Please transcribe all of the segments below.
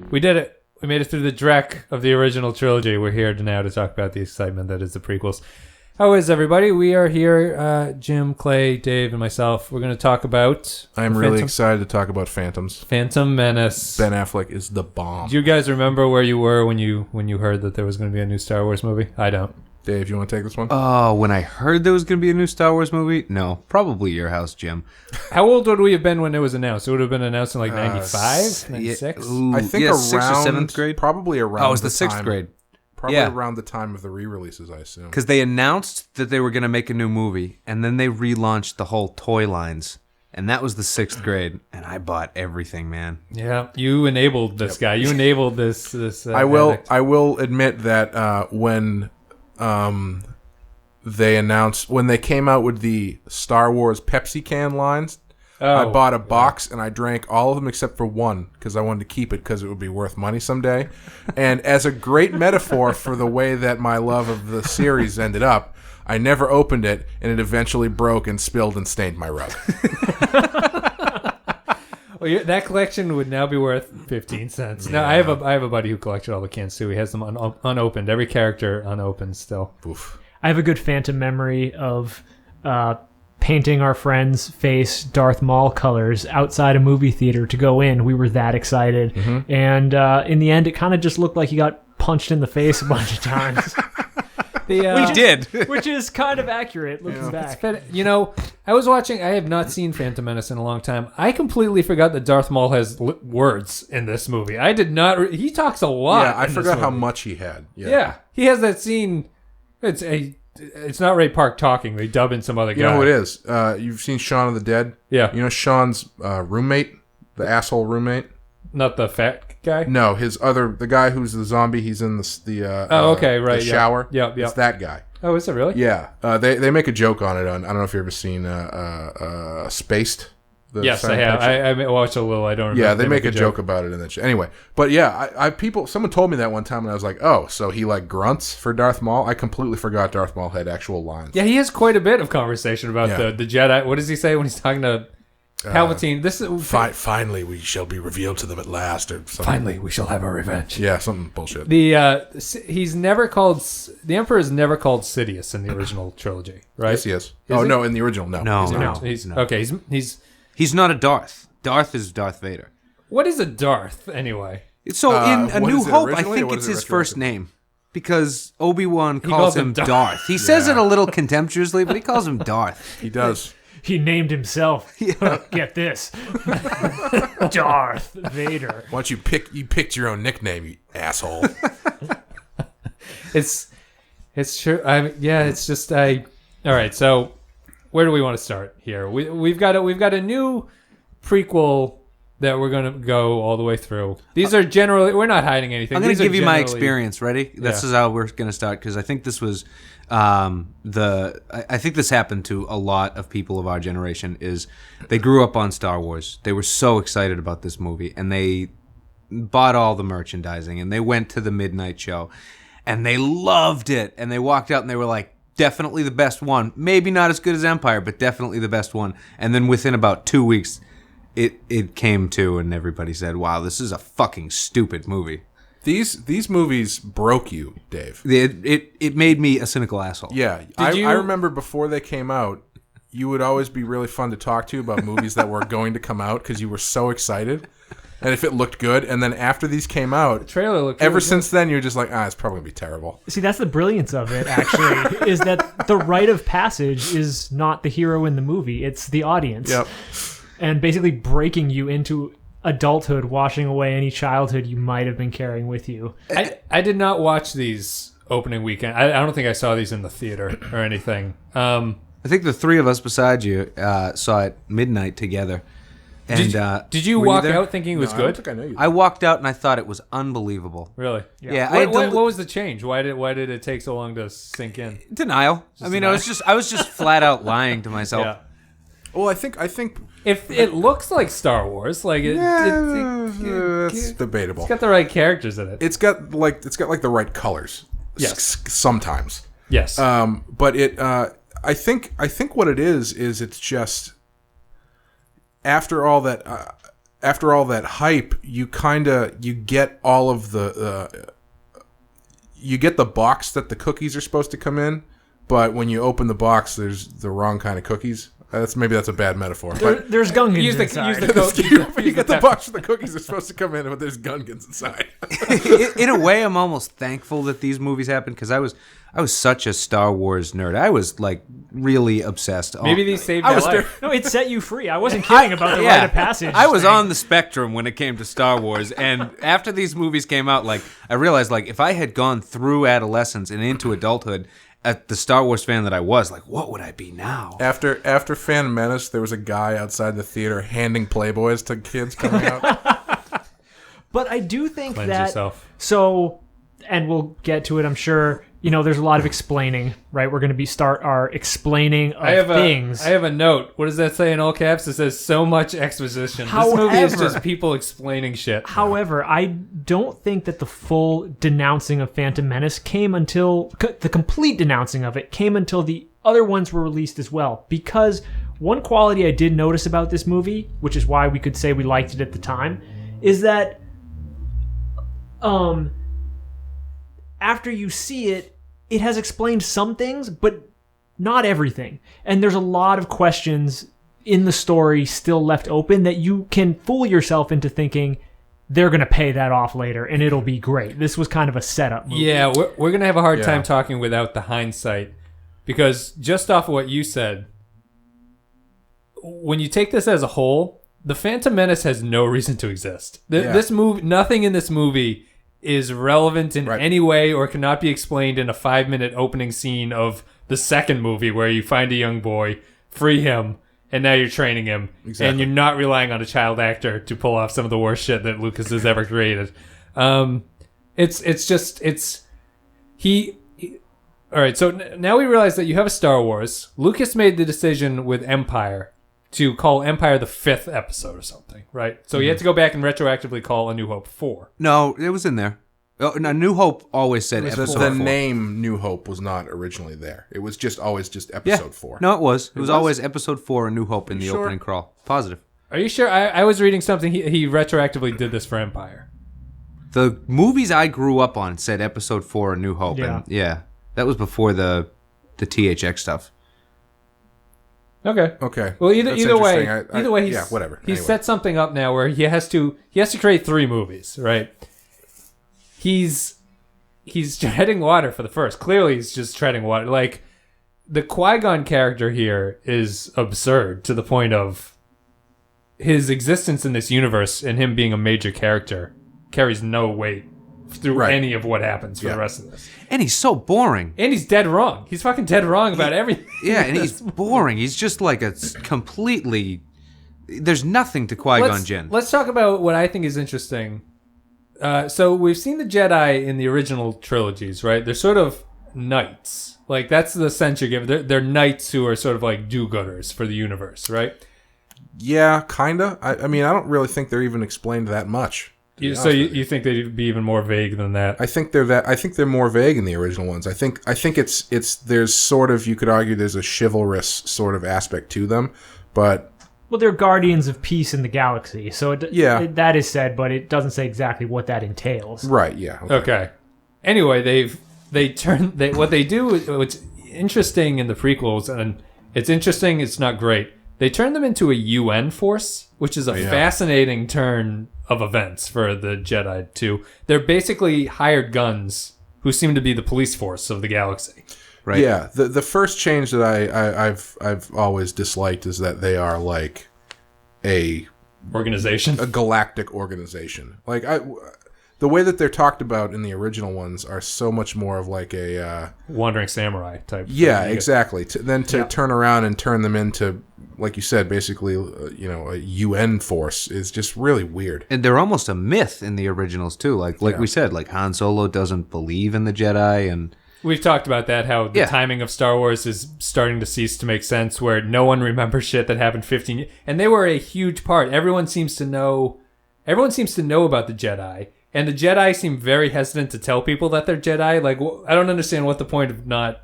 We did it. We made it through the dreck of the original trilogy. We're here now to talk about the excitement that is the prequels. How is everybody? We are here, Jim, Clay, Dave, and myself. We're going to talk about... I'm really excited to talk about Phantoms. Phantom Menace. Ben Affleck is the bomb. Do you guys remember where you were when you heard that there was going to be a new Star Wars movie? I don't. Dave, you want to take this one? Oh, when I heard there was going to be a new Star Wars movie? No, probably your house, Jim. How old would we have been when it was announced? It would have been announced in like 95, 96? I think around 6th or 7th grade? Probably around Oh, it was the 6th grade. Probably around the time of the re-releases, I assume. Because they announced that they were going to make a new movie, and then they relaunched the whole toy lines. And that was the 6th grade, and I bought everything, man. Yeah, you enabled this guy. You enabled this. I will admit that when they came out with the Star Wars Pepsi can lines, I bought a box and I drank all of them except for one because I wanted to keep it because it would be worth money someday. And as a great metaphor for the way that my love of the series ended up, I never opened it and it eventually broke and spilled and stained my rug. Well, that collection would now be worth 15 cents. Now, I have a buddy who collected all the cans too. He has them unopened. Every character unopened still. Oof. I have a good phantom memory of painting our friend's face Darth Maul colors outside a movie theater to go in. We were that excited. Mm-hmm. And in the end, it kind of just looked like he got punched in the face a bunch of times. We did. Which is kind of accurate looking back. I was watching... I have not seen Phantom Menace in a long time. I completely forgot that Darth Maul has words in this movie. I did not... He talks a lot. Yeah, I forgot how much he had. Yeah. He has that scene... It's not Ray Park talking. They dub in some other guy. You know who it is? You've seen Shaun of the Dead? Yeah. You know Shaun's roommate? The asshole roommate? Not the fat guy? No, the guy who's the zombie. He's in the shower. Yep. It's that guy. Oh, is it really? Yeah. They make a joke on it. I don't know if you've ever seen Spaced. Yes, I have. I watched a little. I don't remember. Yeah, they make a joke about it in that show. Anyway, but yeah, someone told me that one time, and I was like, oh, so he like grunts for Darth Maul? I completely forgot Darth Maul had actual lines. Yeah, he has quite a bit of conversation about the Jedi. What does he say when he's talking to Palpatine? This is finally we shall be revealed to them at last, or something. Finally we shall have our revenge. Yeah, something bullshit. The Emperor is never called Sidious in the original trilogy, right? Yes, he is. No, in the original, no. No. Okay, He's not a Darth. Darth is Darth Vader. What is a Darth, anyway? So in A New Hope, I think it's his first name. Because Obi-Wan calls him Darth. He says it a little contemptuously, but he calls him Darth. He does. He named himself. Get this. Darth Vader. Why don't you picked your own nickname, you asshole. It's true. It's just all right, so where do we want to start here? We've got a new prequel that we're going to go all the way through. These are generally... We're not hiding anything. I'm going to give you my experience. Ready? This is how we're going to start, because I think this was... I think this happened to a lot of people of our generation, is they grew up on Star Wars. They were so excited about this movie, and they bought all the merchandising, and they went to the midnight show, and they loved it, and they walked out and they were like, definitely the best one. Maybe not as good as Empire, but definitely the best one. And then within about 2 weeks, it came to, and everybody said, wow, this is a fucking stupid movie. These movies broke you, Dave. It made me a cynical asshole. Yeah. I remember before they came out, you would always be really fun to talk to about movies that were going to come out because you were so excited. And if it looked good, and then after these came out, the trailer looked ever since then, you're just like, it's probably going to be terrible. See, that's the brilliance of it, actually, is that the rite of passage is not the hero in the movie, it's the audience. Yep. And basically breaking you into adulthood, washing away any childhood you might have been carrying with you. I did not watch these opening weekend. I don't think I saw these in the theater or anything. I think the three of us beside you saw it midnight together. And did you walk out thinking it was good? I don't think I know you. I walked out and I thought it was unbelievable. Really? Yeah. What was the change? Why did it take so long to sink in? Denial. I was just flat out lying to myself. Yeah. Well, I think if it looks like Star Wars, like that's debatable. It's got the right characters in it. It's got the right colors. Yes. Sometimes. Yes. But it I think what it is it's just after all that after all that hype, you get all of you get the box that the cookies are supposed to come in, but when you open the box, there's the wrong kind of cookies. Maybe that's a bad metaphor. But there's Gungans inside. You get the box where the cookies are supposed to come in, but there's Gungans inside. In a way, I'm almost thankful that these movies happened because I was such a Star Wars nerd. I was like really obsessed. Maybe these saved your life. No, it set you free. I wasn't kidding about the rite of passage. I was on the spectrum when it came to Star Wars, and after these movies came out, like I realized, like if I had gone through adolescence and into adulthood at the Star Wars fan that I was, like what would I be now? After Phantom Menace, there was a guy outside the theater handing Playboys to kids coming out. But I do think Cleanse that yourself. So, and we'll get to it, I'm sure. You know, there's a lot of explaining, right? We're going to start our explaining of things. I have a note. What does that say in all caps? It says so much exposition. This movie is just people explaining shit. However, I don't think that the full denouncing of Phantom Menace came until... The complete denouncing of it came until the other ones were released as well. Because one quality I did notice about this movie, which is why we could say we liked it at the time, is that after you see it, it has explained some things, but not everything. And there's a lot of questions in the story still left open that you can fool yourself into thinking they're going to pay that off later and it'll be great. This was kind of a setup movie. Yeah, we're going to have a hard time talking without the hindsight, because just off of what you said, when you take this as a whole, the Phantom Menace has no reason to exist. This movie, nothing in this movie is relevant in any way or cannot be explained in a 5-minute opening scene of the second movie where you find a young boy, free him, and now you're training him. Exactly. And you're not relying on a child actor to pull off some of the worst shit that Lucas has ever created. All right, so now we realize that you have a Star Wars. Lucas made the decision with Empire to call Empire the 5th episode or something, right? So he had to go back and retroactively call A New Hope 4. No, it was in there. No, New Hope always said episode 4. The name New Hope was not originally there. It was always episode 4. No, it was. It was always episode 4 A New Hope in the opening crawl. Positive. Are you sure? I was reading something. He retroactively did this for Empire. The movies I grew up on said episode 4 A New Hope. Yeah. And that was before the THX stuff. Okay. Well, either way, he's whatever. He's set something up now where he has to create 3 movies, right? He's treading water for the first. Clearly, he's just treading water. Like the Qui-Gon character here is absurd to the point of his existence in this universe and him being a major character carries no weight through any of what happens for the rest of this. And he's so boring. And he's dead wrong. He's fucking dead wrong about everything. Yeah, and he's boring. He's just like a completely... There's nothing to Qui-Gon Jinn. Let's talk about what I think is interesting. So we've seen the Jedi in the original trilogies, right? They're sort of knights. Like, that's the sense you're given. They're knights who are sort of like do-gooders for the universe, right? Yeah, kind of. I mean, I don't really think they're even explained that much. So you think they'd be even more vague than that? I think they're more vague in the original ones. I think it's there's sort of, you could argue there's a chivalrous sort of aspect to them, but well, they're guardians of peace in the galaxy. So that is said, but it doesn't say exactly what that entails. Right? Yeah. Okay. Anyway, what they do. What's interesting in the prequels, and it's interesting. It's not great. They turn them into a UN force, which is a fascinating turn of events for the Jedi too. They're basically hired guns who seem to be the police force of the galaxy. Right. Yeah. The first change that I've always disliked is that they are like a galactic organization. Like the way that they're talked about in the original ones are so much more of like a wandering samurai type. Yeah, exactly. Then to turn around and turn them into, like you said, basically, a UN force is just really weird. And they're almost a myth in the originals too. Like we said, like Han Solo doesn't believe in the Jedi, and we've talked about that. How the timing of Star Wars is starting to cease to make sense, where no one remembers shit that happened 15 years, and they were a huge part. Everyone seems to know about the Jedi. And the Jedi seem very hesitant to tell people that they're Jedi. Like, I don't understand what the point of not...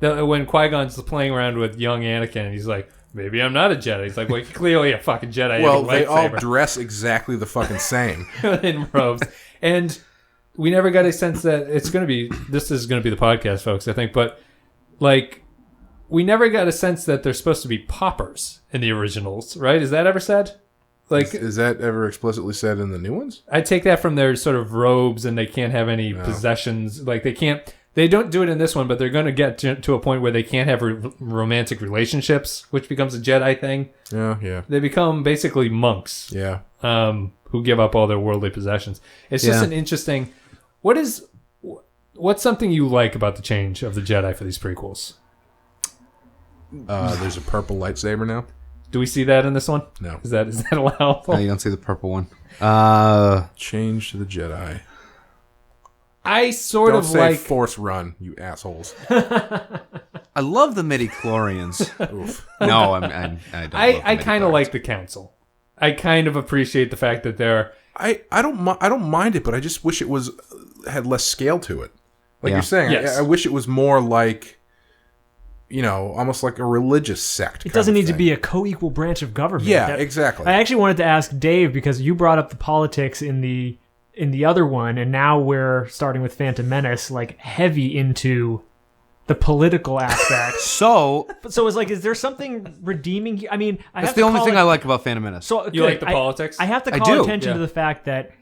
When Qui-Gon's playing around with young Anakin, and he's like, maybe I'm not a Jedi. He's like, well, you're clearly a fucking Jedi. Well, they all dress exactly the fucking same. in robes. And we never got a sense that this is going to be the podcast, folks, I think. But, like, we never got a sense that they're supposed to be poppers in the originals, right? Is that ever said? Like, is that ever explicitly said in the new ones? I take that from their sort of robes, and they can't have any possessions. Like, they don't do it in this one, but they're going to get to a point where they can't have romantic relationships, which becomes a Jedi thing. Yeah. They become basically monks. Yeah. Who give up all their worldly possessions. It's just an interesting... What's something you like about the change of the Jedi for these prequels? There's a purple lightsaber now. Do we see that in this one? No. Is that allowable? No, you don't see the purple one. Change to the Jedi. I sort Don't of say like Force Run, you assholes. I love the midi-chlorians. Oof. No, I don't. I kind of like the council. I kind of appreciate the fact that they're... I don't mind it, but I just wish it had less scale to it. Like you're saying, Yes. I wish it was more like, almost like a religious sect. It doesn't need to be a co-equal branch of government. Yeah, exactly. I actually wanted to ask Dave, because you brought up the politics in the other one, and now we're starting with Phantom Menace, like heavy into the political aspect. So it's like, is there something redeeming here? I mean, that's the only thing I like about Phantom Menace. So You like the politics? I have to I call do, attention yeah. to the fact that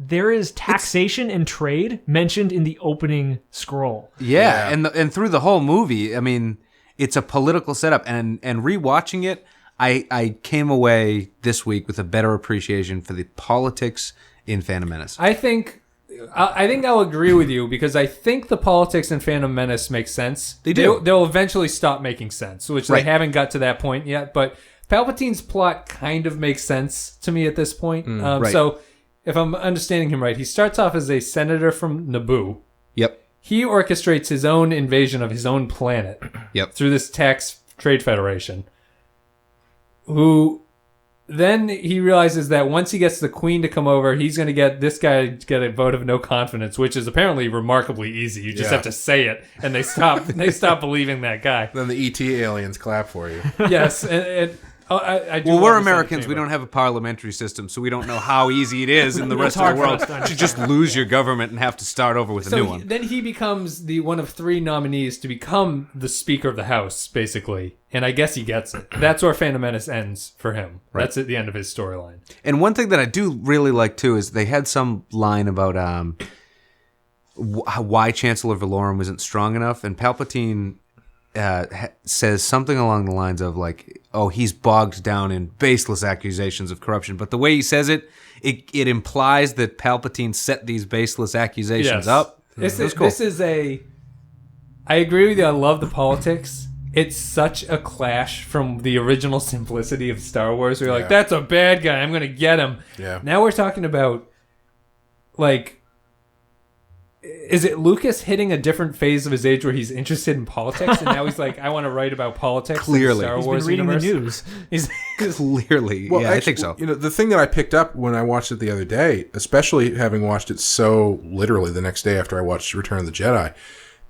there is taxation and trade mentioned in the opening scroll. Yeah, and through the whole movie, I mean, it's a political setup. And rewatching it, I came away this week with a better appreciation for the politics in Phantom Menace. I think I'll agree with you, because I think the politics in Phantom Menace make sense. They do. They'll eventually stop making sense, which Right. they haven't got to that point yet. But Palpatine's plot kind of makes sense to me at this point. right. So if I'm understanding him right, he starts off as a senator from Naboo. Yep. He orchestrates his own invasion of his own planet Yep. through this tax trade federation, who then he realizes that once he gets the queen to come over, he's going to get this guy to get a vote of no confidence, which is apparently remarkably easy. You just have to say it, and they stop believing that guy. Then the ET aliens clap for you. Yes, and I do Well, love we're the Americans. Senate We chamber. don't have a parliamentary system, so we don't know how easy it is in the rest of hard the for world us to to just lose your government and have to start over with a new one. Then he becomes the one of 3 nominees to become the Speaker of the House, basically. And I guess he gets it. That's where Phantom Menace ends for him. Right. That's at the end of his storyline. And one thing that I do really like too is they had some line about why Chancellor Valorum isn't strong enough, and Palpatine says something along the lines of like, "Oh, he's bogged down in baseless accusations of corruption." But the way he says it implies that Palpatine set these baseless accusations up. This is a... I agree with you. I love the politics. It's such a clash from the original simplicity of Star Wars. Where you're like, that's a bad guy. I'm going to get him. Yeah. Now we're talking about, like... Is it Lucas hitting a different phase of his age where he's interested in politics, and now he's like, I want to write about politics? Clearly. in the Star He's Wars been reading universe. the news. He's Clearly, Well, yeah, actually, I think so. The thing that I picked up when I watched it the other day, especially having watched it so literally the next day after I watched Return of the Jedi,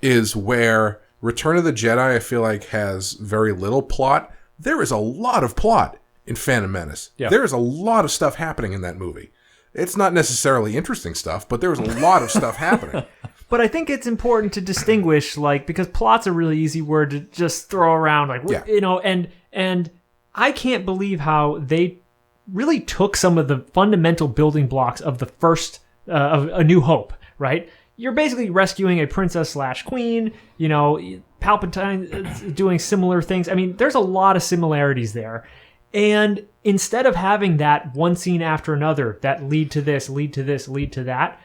is where Return of the Jedi, I feel like, has very little plot. There is a lot of plot in Phantom Menace. Yeah. There is a lot of stuff happening in that movie. It's not necessarily interesting stuff, but there was a lot of stuff happening. But I think it's important to distinguish, like, because plot's a really easy word to just throw around, like, and I can't believe how they really took some of the fundamental building blocks of the first, of A New Hope, right? You're basically rescuing a princess / queen, Palpatine doing similar things. I mean, there's a lot of similarities there. And instead of having that one scene after another that lead to this, lead to this, lead to that,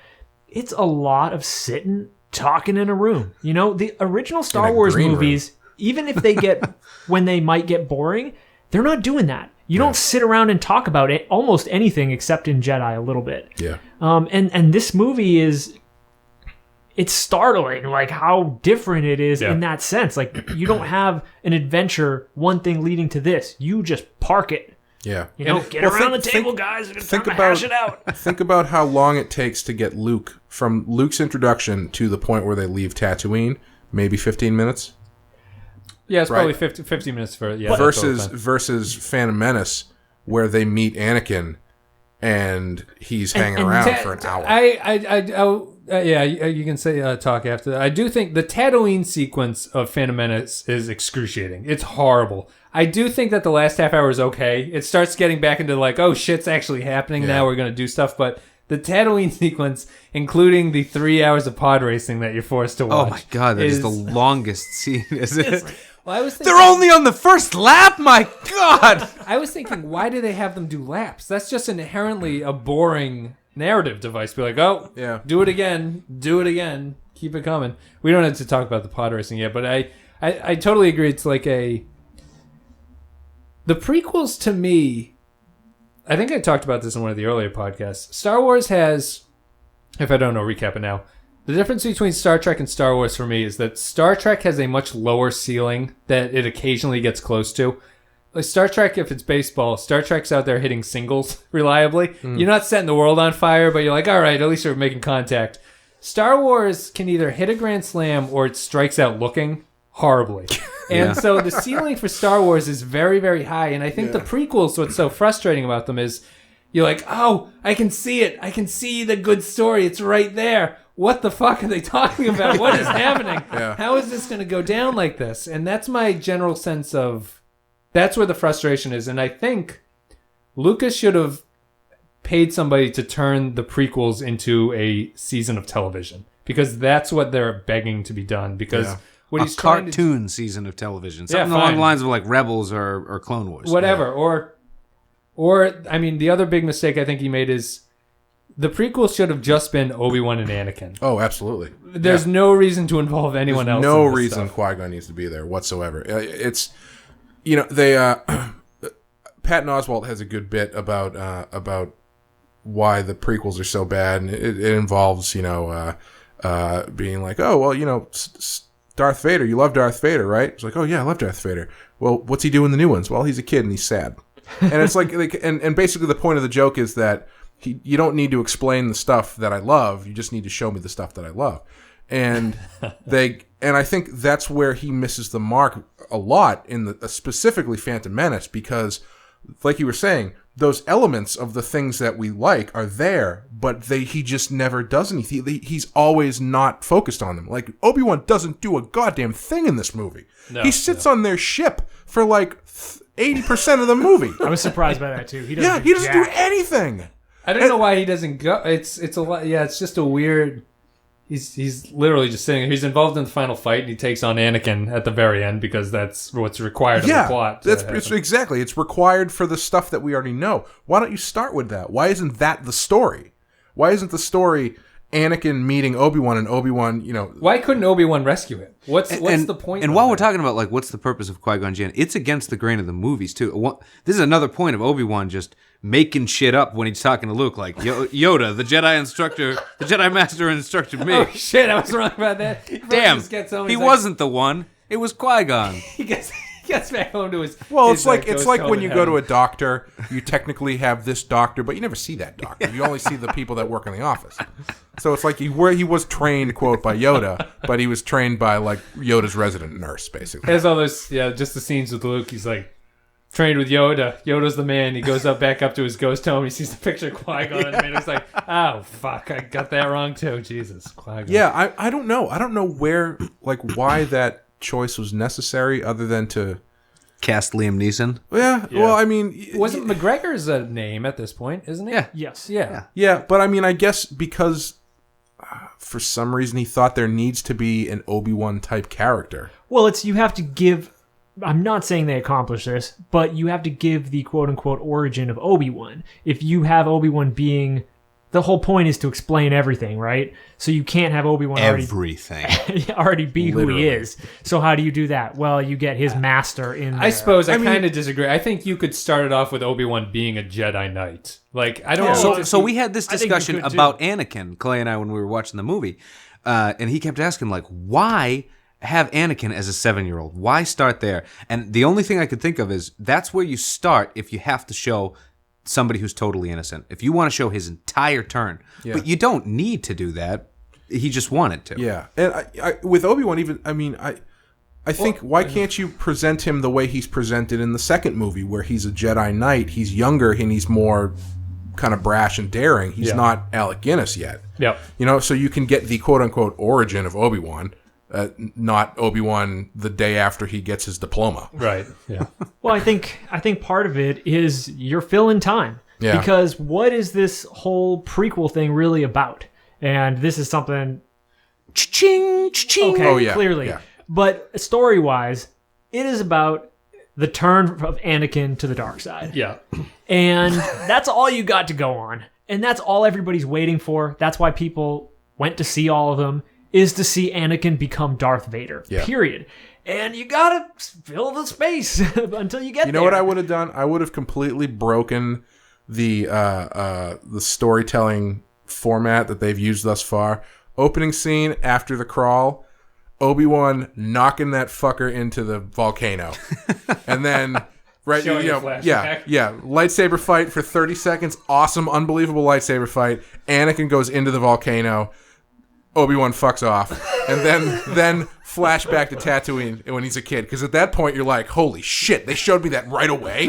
it's a lot of sitting, talking in a room. The original Star Wars green movies, even if they when they might get boring, they're not doing that. You don't sit around and talk about it, almost anything except in Jedi a little bit. Yeah. And this movie it's startling, like how different it is in that sense. Like you don't have an adventure, one thing leading to this. You just park it. Yeah. Get around the table, guys. It's time to hash it out. Think about how long it takes to get Luke, from Luke's introduction to the point where they leave Tatooine. Maybe 15 minutes? Yeah, it's right? probably 50 minutes for versus Phantom Menace, where they meet Anakin, and he's hanging around for an hour. You can say talk after that. I do think the Tatooine sequence of Phantom Menace is excruciating. It's horrible. I do think that the last half hour is okay. It starts getting back into like, oh, shit's actually happening now. We're going to do stuff. But the Tatooine sequence, including the 3 hours of pod racing that you're forced to watch. Oh my god, that is the longest scene, is it? Well, I was thinking, they're only on the first lap? My god! I was thinking, why do they have them do laps? That's just inherently a boring narrative device. Be like, oh, yeah, do it again, keep it coming. We don't have to talk about the pod racing yet, but I totally agree. It's like the prequels to me, I think I talked about this in one of the earlier podcasts. Star Wars has, if I don't know, recap it now. The difference between Star Trek and Star Wars for me is that Star Trek has a much lower ceiling that it occasionally gets close to. Like Star Trek, if it's baseball, Star Trek's out there hitting singles reliably. You're not setting the world on fire, but you're like, all right, at least you're making contact. Star Wars can either hit a grand slam or it strikes out looking horribly. And so the ceiling for Star Wars is very, very high. And I think the prequels, what's so frustrating about them is you're like, oh, I can see it. I can see the good story. It's right there. What the fuck are they talking about? What is happening? How is this going to go down like this? And that's my general sense of, that's where the frustration is. And I think Lucas should have paid somebody to turn the prequels into a season of television, because that's what they're begging to be done. Because what he's trying cartoon season of television, something along the lines of like Rebels or Clone Wars, whatever. Or I mean, the other big mistake I think he made is the prequels should have just been Obi-Wan and Anakin. Oh, absolutely. There's no reason to involve anyone else. No reason Qui-Gon needs to be there whatsoever. It's, you know, they Patton Oswalt has a good bit about why the prequels are so bad, and it involves, you know, being like, oh, well, you know, Darth Vader, you love Darth Vader, right? It's like, oh yeah, I love Darth Vader. Well, what's he doing in the new ones? Well, he's a kid and he's sad. And it's like and basically the point of the joke is that you don't need to explain the stuff that I love. You just need to show me the stuff that I love. And I think that's where he misses the mark a lot in the specifically Phantom Menace, because like you were saying, those elements of the things that we like are there, but he just never does anything. He's always not focused on them. Like, Obi-Wan doesn't do a goddamn thing in this movie. No, he sits on their ship for like 80% of the movie. I was surprised by that too. He doesn't do anything. I don't know why he doesn't go. It's a lot. Yeah, it's just a weird. He's literally just sitting. He's involved in the final fight, and he takes on Anakin at the very end because that's what's required of the plot. Exactly. It's required for the stuff that we already know. Why don't you start with that? Why isn't that the story? Why isn't the story Anakin meeting Obi-Wan and Obi-Wan, you know... Why couldn't Obi-Wan rescue it? What's the point? And while we're talking about, like, what's the purpose of Qui-Gon Jinn, it's against the grain of the movies, too. This is another point of Obi-Wan just making shit up when he's talking to Luke, like, Yoda, the Jedi instructor, the Jedi Master instructed me. Oh, shit, I was wrong about that. Damn, he wasn't the one. It was Qui-Gon. He gets back home to his... Well, it's like when you go to a doctor, you technically have this doctor, but you never see that doctor. You only see the people that work in the office. So it's like he was trained, quote, by Yoda, but he was trained by, like, Yoda's resident nurse, basically. There's all this, just the scenes with Luke. He's like, trained with Yoda. Yoda's the man. He goes back up to his ghost home. He sees the picture of Qui-Gon, and he's like, oh, fuck, I got that wrong, too. Jesus, Qui-Gon. Yeah, I don't know. I don't know where, like, why that choice was necessary other than to... Cast Liam Neeson? Yeah, well, I mean... Wasn't McGregor's a name at this point, isn't he? Yeah. Yes. Yeah, but I mean, I guess because... for some reason, he thought there needs to be an Obi-Wan type character. Well, you have to give... I'm not saying they accomplished this, but you have to give the quote-unquote origin of Obi-Wan. If you have Obi-Wan being... The whole point is to explain everything, right? So you can't have Obi-Wan already be who he is. So how do you do that? Well, you get his master in there. I suppose I kind of disagree. I think you could start it off with Obi-Wan being a Jedi Knight. Like, I don't know. So we had this discussion about Anakin, Clay and I, when we were watching the movie. And he kept asking, like, why have Anakin as a 7-year-old? Why start there? And the only thing I could think of is that's where you start if you have to show somebody who's totally innocent. If you want to show his entire turn. But you don't need to do that. He just wanted to. Yeah. And I with Obi-Wan, even, I mean, I think, why can't you present him the way he's presented in the second movie, where he's a Jedi Knight, he's younger, and he's more kind of brash and daring. He's not Alec Guinness yet. Yep. You know, so you can get the quote-unquote origin of Obi-Wan, not Obi-Wan the day after he gets his diploma. Right, yeah. Well, I think part of it is you're filling time. Yeah. Because what is this whole prequel thing really about? And this is something... Cha-ching, cha-ching. Okay, Oh, yeah, clearly. yeah. But story-wise, it is about the turn of Anakin to the dark side. Yeah. And that's all you got to go on. And that's all everybody's waiting for. That's why people went to see all of them, is to see Anakin become Darth Vader. Yeah. Period. And you gotta fill the space until you get there. You know what I would have done? I would have completely broken the storytelling format that they've used thus far. Opening scene after the crawl, Obi-Wan knocking that fucker into the volcano. And then Showing a flashback. lightsaber fight for 30 seconds, awesome, unbelievable lightsaber fight. Anakin goes into the volcano. Obi-Wan fucks off. And then flashback to Tatooine when he's a kid, because at that point you're like, holy shit, they showed me that right away.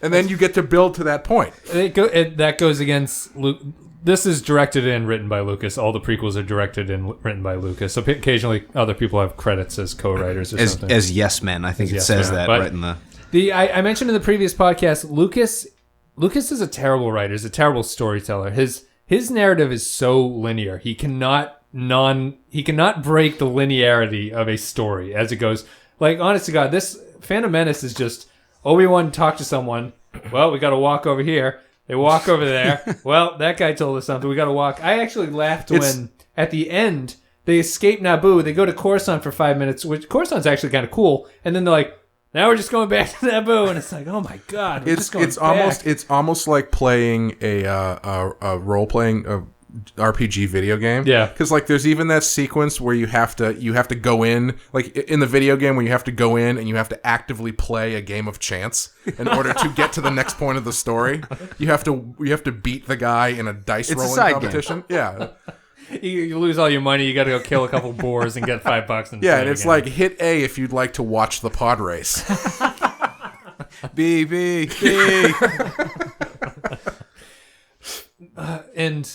And then you get to build to that point. That goes against Luke. This is directed and written by Lucas. All the prequels are directed and written by Lucas. So occasionally other people have credits as co-writers or something. As yes men, I think it Yes says Men. that But right in the... I mentioned in the previous podcast, Lucas is a terrible writer. He's a terrible storyteller. His narrative is so linear. He cannot break the linearity of a story as it goes. Like, honest to God, this Phantom Menace is just Obi-Wan talked to someone. Well, we got to walk over here. They walk over there. Well, that guy told us something. We got to walk. I actually laughed when, at the end, they escape Naboo. They go to Coruscant for 5 minutes, which Coruscant's actually kind of cool. And then they're like, now we're just going back to Naboo. And it's like, oh my God. It's almost like playing a role-playing RPG video game. Yeah. Because like there's even that sequence where you have to go in, like in the video game where you have to go in and you have to actively play a game of chance in order to get to the next point of the story. You have to beat the guy in a dice rolling competition. Yeah. You lose all your money. You got to go kill a couple boars and get $5. And yeah, and it's like hit A if you'd like to watch the pod race. B. And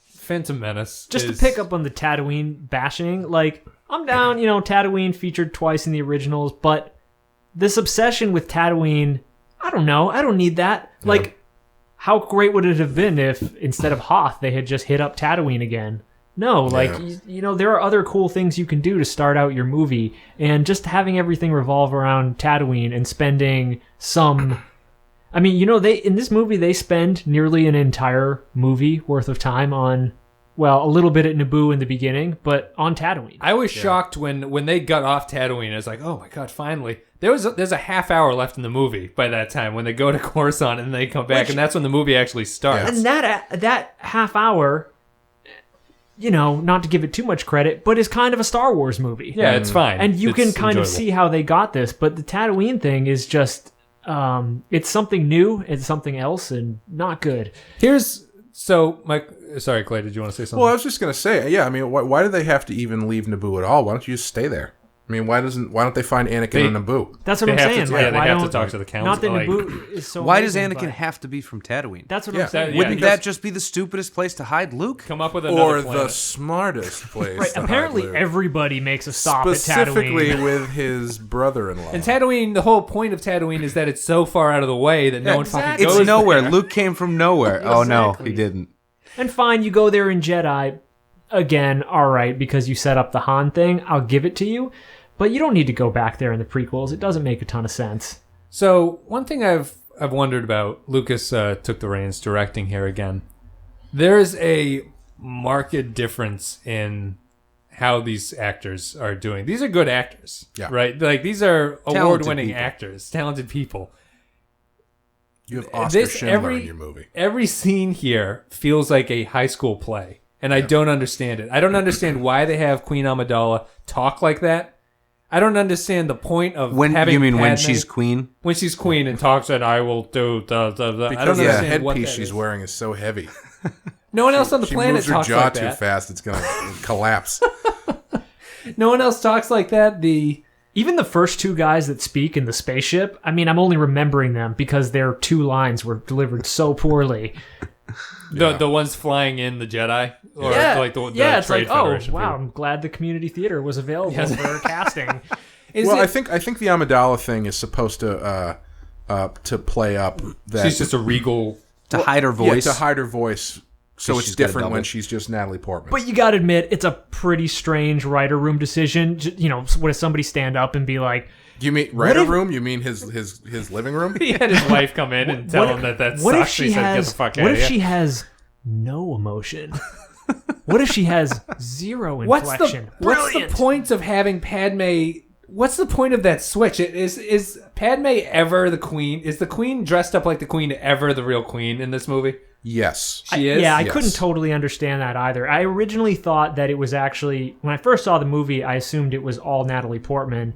Phantom Menace. Just to pick up on the Tatooine bashing, like, I'm down, Tatooine featured twice in the originals, but this obsession with Tatooine, I don't know. I don't need that. Yeah. Like, how great would it have been if instead of Hoth, they had just hit up Tatooine again? No, like, there are other cool things you can do to start out your movie, and just having everything revolve around Tatooine and spending some... I mean, in this movie, they spend nearly an entire movie worth of time on, well, a little bit at Naboo in the beginning, but on Tatooine. I was shocked when they got off Tatooine. I was like, oh my God, finally. There's a half hour left in the movie by that time when they go to Coruscant and they come back, and that's when the movie actually starts. And that half hour, not to give it too much credit, but is kind of a Star Wars movie. Yeah, it's fine. And you can kind enjoyable. of see how they got this, but the Tatooine thing is just... it's something new, it's something else, and not good. Sorry, Clay, did you want to say something? Well, I was just going to say, I mean, why do they have to even leave Naboo at all? Why don't you just stay there? I mean, why don't they find Anakin on Naboo? That's what I'm saying. They have to talk to the council. Not that Naboo is so. Why does Anakin have to be from Tatooine? That's what I'm saying. Wouldn't that just be the stupidest place to hide Luke? Come up with another planet. The smartest place. Right. Apparently, everybody makes a stop at Tatooine. Specifically with his brother-in-law. And Tatooine, the whole point of Tatooine is that it's so far out of the way that no one fucking goes. It's nowhere. Luke came from nowhere. Oh no, he didn't. And fine, you go there in Jedi. Again, all right, because you set up the Han thing, I'll give it to you. But you don't need to go back there in the prequels. It doesn't make a ton of sense. So one thing I've wondered about, Lucas took the reins directing here again. There's a marked difference in how these actors are doing. These are good actors, right? Like these are award-winning actors, talented people. You have Oscar Schindler in your movie. Every scene here feels like a high school play, and I don't understand it. I don't understand why they have Queen Amidala talk like that. I don't understand the point of having you mean Padme, when she's queen? When she's queen and talks and I will do the Because I don't understand the what headpiece that she's is. wearing is so heavy. No one else on the planet moves her talks jaw like too that. fast, it's going to collapse. No one else talks like that. Even the first two guys that speak in the spaceship, I mean, I'm only remembering them because their two lines were delivered so poorly. The ones flying in the Jedi, or like the it's Trade like, oh Federation wow, people. I'm glad the community theater was available for casting. I think the Amidala thing is supposed to play up that She's just a regal. To hide her voice. Yeah, to hide her voice. So it's she's got a different double. when she's just Natalie Portman. But you got to admit, it's a pretty strange writer room decision. You know, would somebody stand up and be like, You mean writer room? You mean his living room? He had his wife come in and tell him that what sucks. if she He said, has? "Get the fuck What out if of she here." has no emotion? What if she has zero What's inflection? the point of having Padme? What's the point of that switch? Is Padme ever the queen? Is the queen dressed up like the queen ever the real queen in this movie? Yes. She is? Yeah, I Yes. couldn't totally understand that either. I originally thought that it was actually, when I first saw the movie, I assumed it was all Natalie Portman,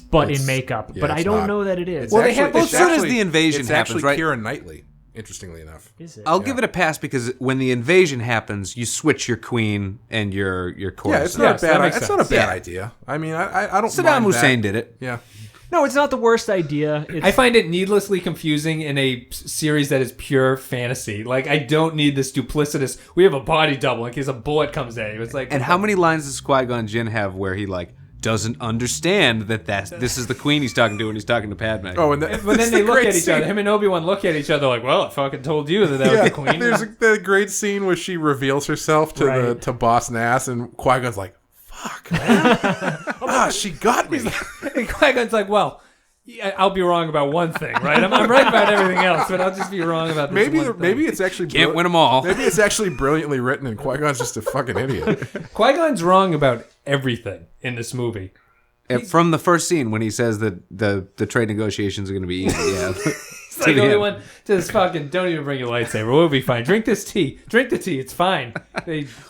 but in makeup. yeah, but I it's don't not. know that it is. Well, they have- as soon as the invasion it's happens, actually right? Keira Knightley, interestingly enough. Is it? I'll give it a pass because when the invasion happens, you switch your queen and your chorus. Yeah, it's not Yes, a that bad. makes It's not a sense. bad Yeah. idea. I mean, I don't. Saddam mind Hussein that. did it. Yeah. No, it's not the worst idea. It's, I find it needlessly confusing in a series that is pure fantasy. Like, I don't need this duplicitous. We have a body double in case a bullet comes at you. It's like, And how many lines does Qui-Gon Jinn have where he doesn't understand that this is the queen he's talking to when he's talking to Padme? Oh, and But then they look at each other. Him and Obi-Wan look at each other like, "Well, I fucking told you that was the queen." There's the great scene where she reveals herself to to Boss Nass, and Qui-Gon's like, "Fuck, man, she got me." And Qui-Gon's like, "Well, yeah, I'll be wrong about one thing, right? I'm right about everything else, but I'll just be wrong about this one thing." Maybe it's actually Can't win them all. Maybe it's actually brilliantly written, and Qui-Gon's just a fucking idiot. Qui-Gon's wrong about everything in this movie. From the first scene when he says that the trade negotiations are going to be easy. Yeah. It's like Obi-Wan just fucking, don't even bring your lightsaber. We'll be fine. Drink this tea. Drink the tea. It's fine.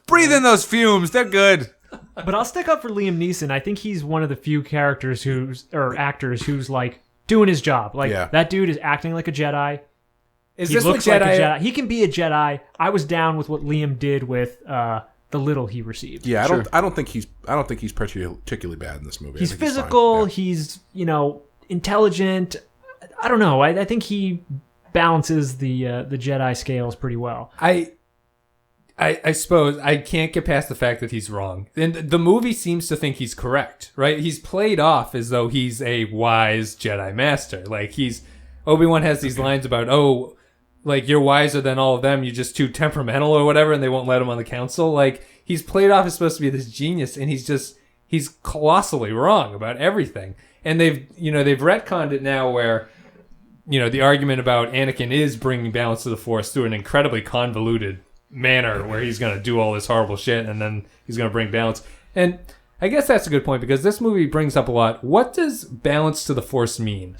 Breathe in those fumes. They're good. but I'll stick up for Liam Neeson. I think he's one of the few actors who's like doing his job. Like that dude is acting like a Jedi. Is He this looks what like Jedi? a Jedi. He can be a Jedi. I was down with what Liam did with the little he received. Yeah, I don't think he's particularly bad in this movie. He's I think physical. fine. Yeah. He's intelligent. I don't know. I think he balances the Jedi scales pretty well. I suppose I can't get past the fact that he's wrong. And the movie seems to think he's correct, right? He's played off as though he's a wise Jedi master. Like Obi-Wan has these lines about, oh, like you're wiser than all of them. You're just too temperamental or whatever, and they won't let him on the council. Like he's played off as supposed to be this genius, and he's colossally wrong about everything. And they've retconned it now where, the argument about Anakin is bringing balance to the Force through an incredibly convoluted manner where he's going to do all this horrible shit and then he's going to bring balance. And I guess that's a good point because this movie brings up a lot. What does balance to the Force mean?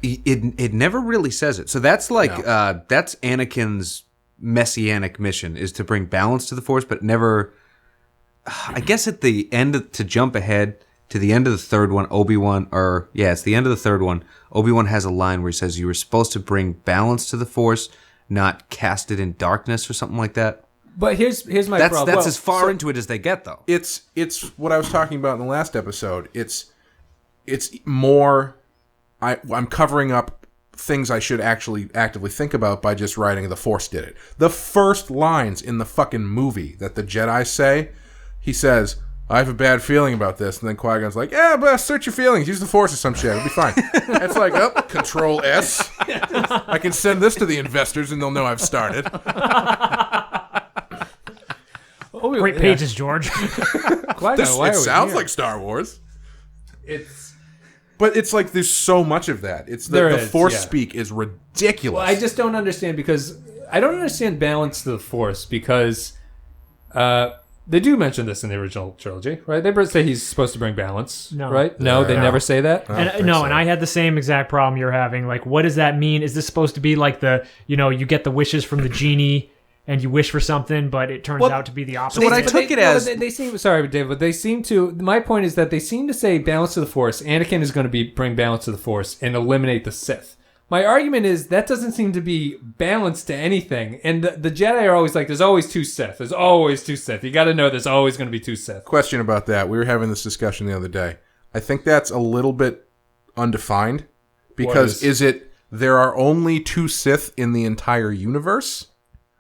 It never really says it. So that's that's Anakin's messianic mission is to bring balance to the Force, but never. I guess at the end to jump ahead to the end of the third one, it's the end of the third one. Obi-Wan has a line where he says, "You were supposed to bring balance to the Force, not cast it in darkness," or something like that. But here's my problem. That's as far into it as they get, though. It's what I was talking about in the last episode. It's more. I'm covering up things I should actually actively think about by just writing "The Force did it." The first lines in the fucking movie that the Jedi say, he says, "I have a bad feeling about this," and then Qui-Gon's like, "Yeah, but search your feelings. Use the Force or some shit. It'll be fine." It's like, oh, Control S. I can send this to the investors, and they'll know I've started. Great pages, George. It sounds like Star Wars. But it's like there's so much of that. It's the Force speak is ridiculous. Well, I just don't understand because I don't understand balance to the Force because they do mention this in the original trilogy, right? They say he's supposed to bring balance, No. right? No, they never say that. And I had the same exact problem you're having. Like, what does that mean? Is this supposed to be like you get the wishes from the genie and you wish for something, but it turns out to be the opposite? So what I took it as... They seem... Sorry, David, but they seem to... My point is that they seem to say balance to the Force. Anakin is going to bring balance to the Force and eliminate the Sith. My argument is that doesn't seem to be balanced to anything. And the Jedi are always like, there's always two Sith. There's always two Sith. You got to know there's always going to be two Sith. Question about that. We were having this discussion the other day. I think that's a little bit undefined. Because is it there are only two Sith in the entire universe?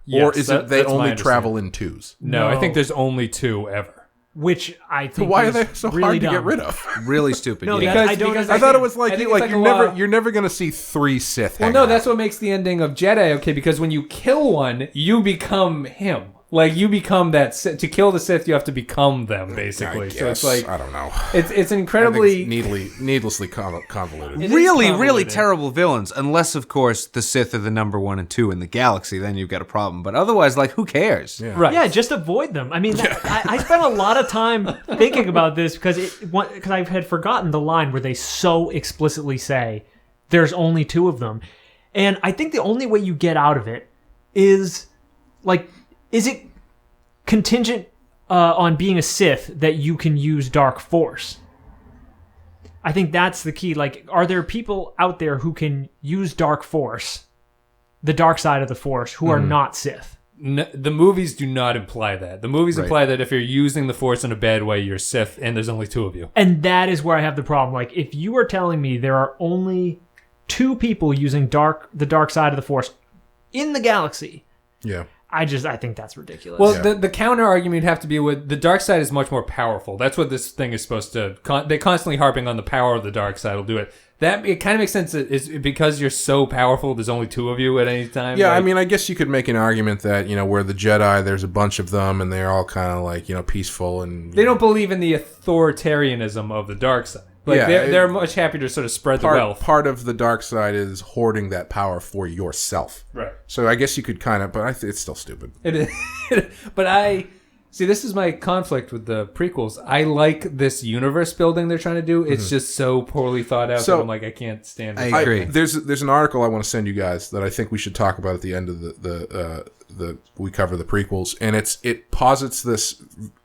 Yes, or is it they only travel in twos? No, I think there's only two ever. Which I think why are they so really hard dumb. to get rid of? Really stupid. No, yeah. because I thought it was like, like you're never going to see three Sith. Well, no, that's what makes the ending of Jedi okay, because when you kill one, you become him. Like, you become that Sith. To kill the Sith, you have to become them, basically. I guess, so it's like, I don't know. It's incredibly... needlessly convoluted. It is Really convoluted. terrible villains. Unless, of course, the Sith are the number 1 and 2 in the galaxy. Then you've got a problem. But otherwise, like, who cares? Yeah. Right. Yeah, just avoid them. I mean, I spent a lot of time thinking about this because I had forgotten the line where they so explicitly say there's only two of them. And I think the only way you get out of it is, like, is it contingent on being a Sith that you can use Dark Force? I think that's the key. Like, are there people out there who can use Dark Force, the dark side of the Force, who are not Sith? No, the movies do not imply that. The movies imply that if you're using the Force in a bad way, you're Sith, and there's only two of you. And that is where I have the problem. Like, if you are telling me there are only two people using the dark side of the Force in the galaxy, Yeah. I think that's ridiculous. Well, the counter argument would have to be with the dark side is much more powerful. That's what this thing is supposed to. They're constantly harping on the power of the dark side will do it. That it kind of makes sense. Is because you're so powerful. There's only two of you at any time. Yeah, like, I mean, I guess you could make an argument that where the Jedi, there's a bunch of them, and they're all kind of like peaceful, and they don't believe in the authoritarianism of the dark side. Like they're much happier to sort of spread the wealth. Part of the dark side is hoarding that power for yourself. Right. So I guess you could kind of, but it's still stupid. It is. But see, this is my conflict with the prequels. I like this universe building they're trying to do. It's just so poorly thought out that I'm like, I can't stand it. I agree. There's an article I want to send you guys that I think we should talk about at the end of the we cover the prequels, and it posits this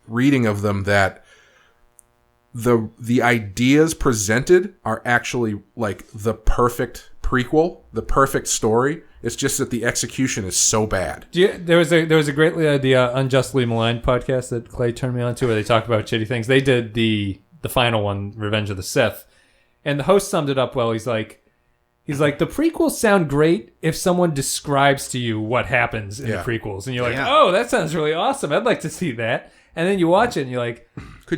reading of them that the ideas presented are actually like the perfect prequel, the perfect story. It's just that the execution is so bad. There was a great the Unjustly Maligned podcast that Clay turned me on to, where they talked about shitty things. They did the final one, Revenge of the Sith, and the host summed it up well. He's like, the prequels sound great if someone describes to you what happens in the prequels, and you're like, oh, that sounds really awesome. I'd like to see that. And then you watch it, and you're like,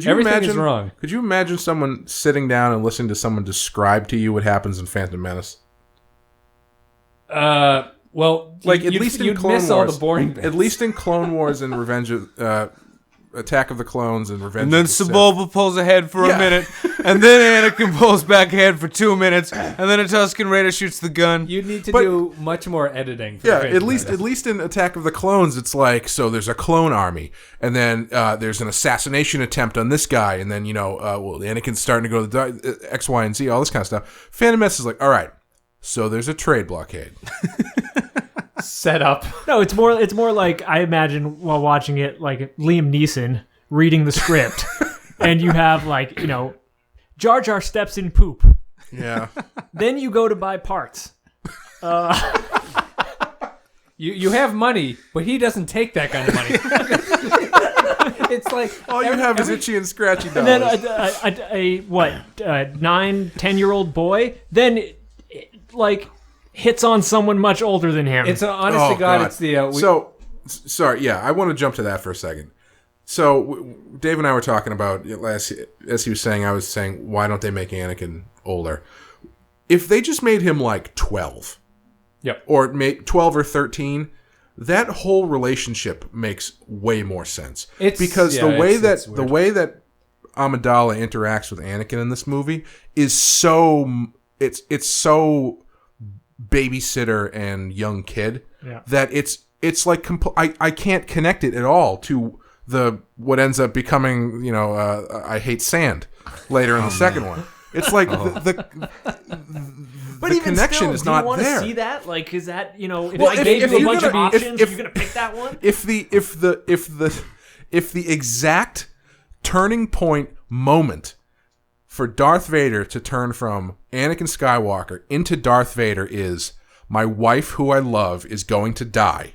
everything is wrong. Could you imagine someone sitting down and listening to someone describe to you what happens in Phantom Menace? Well, like at least in Clone Wars, all the boring bits. At least in Clone Wars and Revenge of Attack of the Clones and Revenge. And then of the Sebulba pulls ahead for a minute, and then Anakin pulls back ahead for 2 minutes, and then a Tusken Raider shoots the gun. You'd need to do much more editing. For at least in Attack of the Clones, it's like, so there's a clone army, and then there's an assassination attempt on this guy, and then Anakin's starting to go to the X, Y, and Z, all this kind of stuff. Phantom Menace is like, all right, so there's a trade blockade. Set up. No, it's more like I imagine while watching it, like Liam Neeson reading the script, and you have Jar Jar steps in poop. Yeah. Then you go to buy parts. You have money, but he doesn't take that kind of money. It's like all you have is itchy and scratchy dollars. And then a 9-10-year-old boy then hits on someone much older than him. It's honest to God, it's the sorry. Yeah, I want to jump to that for a second. So Dave and I were talking about as he was saying, I was saying, why don't they make Anakin older? If they just made him like 12, or 12 or 13, that whole relationship makes way more sense. Because the way that Amidala interacts with Anakin in this movie is so it's so babysitter and young kid that it's like I can't connect it at all to what ends up becoming I hate sand later in the second one. It's like but the even connection still, is do not you want there. to see that? Like, is that if Well, I gave you a bunch of options, if you're gonna pick that one? If the exact turning point moment for Darth Vader to turn from Anakin Skywalker into Darth Vader is, my wife who I love is going to die.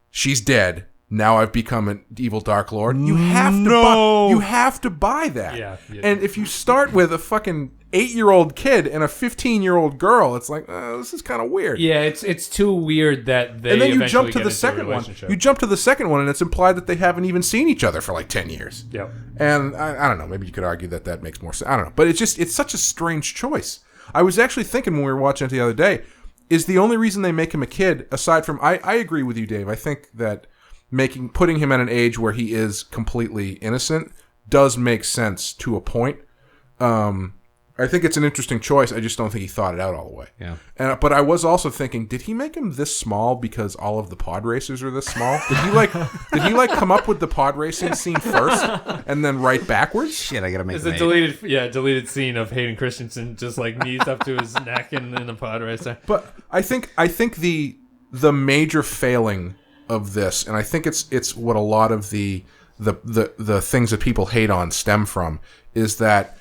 She's dead. Now I've become an evil Dark Lord. You have to buy that. Yeah. And if you start with a fucking 8-year-old kid and a 15-year-old girl, it's like, this is kind of weird. Yeah, it's too weird that they. And then you eventually jump to get the into a second one. relationship. You jump to the second one, and it's implied that they haven't even seen each other for like 10 years. Yeah. And I don't know. Maybe you could argue that makes more sense. I don't know. But it's such a strange choice. I was actually thinking when we were watching it the other day, is the only reason they make him a kid, aside from, I agree with you, Dave. I think that putting him at an age where he is completely innocent does make sense to a point. I think it's an interesting choice. I just don't think he thought it out all the way. Yeah. But I was also thinking, did he make him this small because all of the pod racers are this small? Did he come up with the pod racing scene first and then write backwards? Shit, I gotta make It's a deleted scene of Hayden Christensen just like knees up to his neck in the pod racer. But I think the major failing of this, and I think it's what a lot of the things that people hate on stem from, is that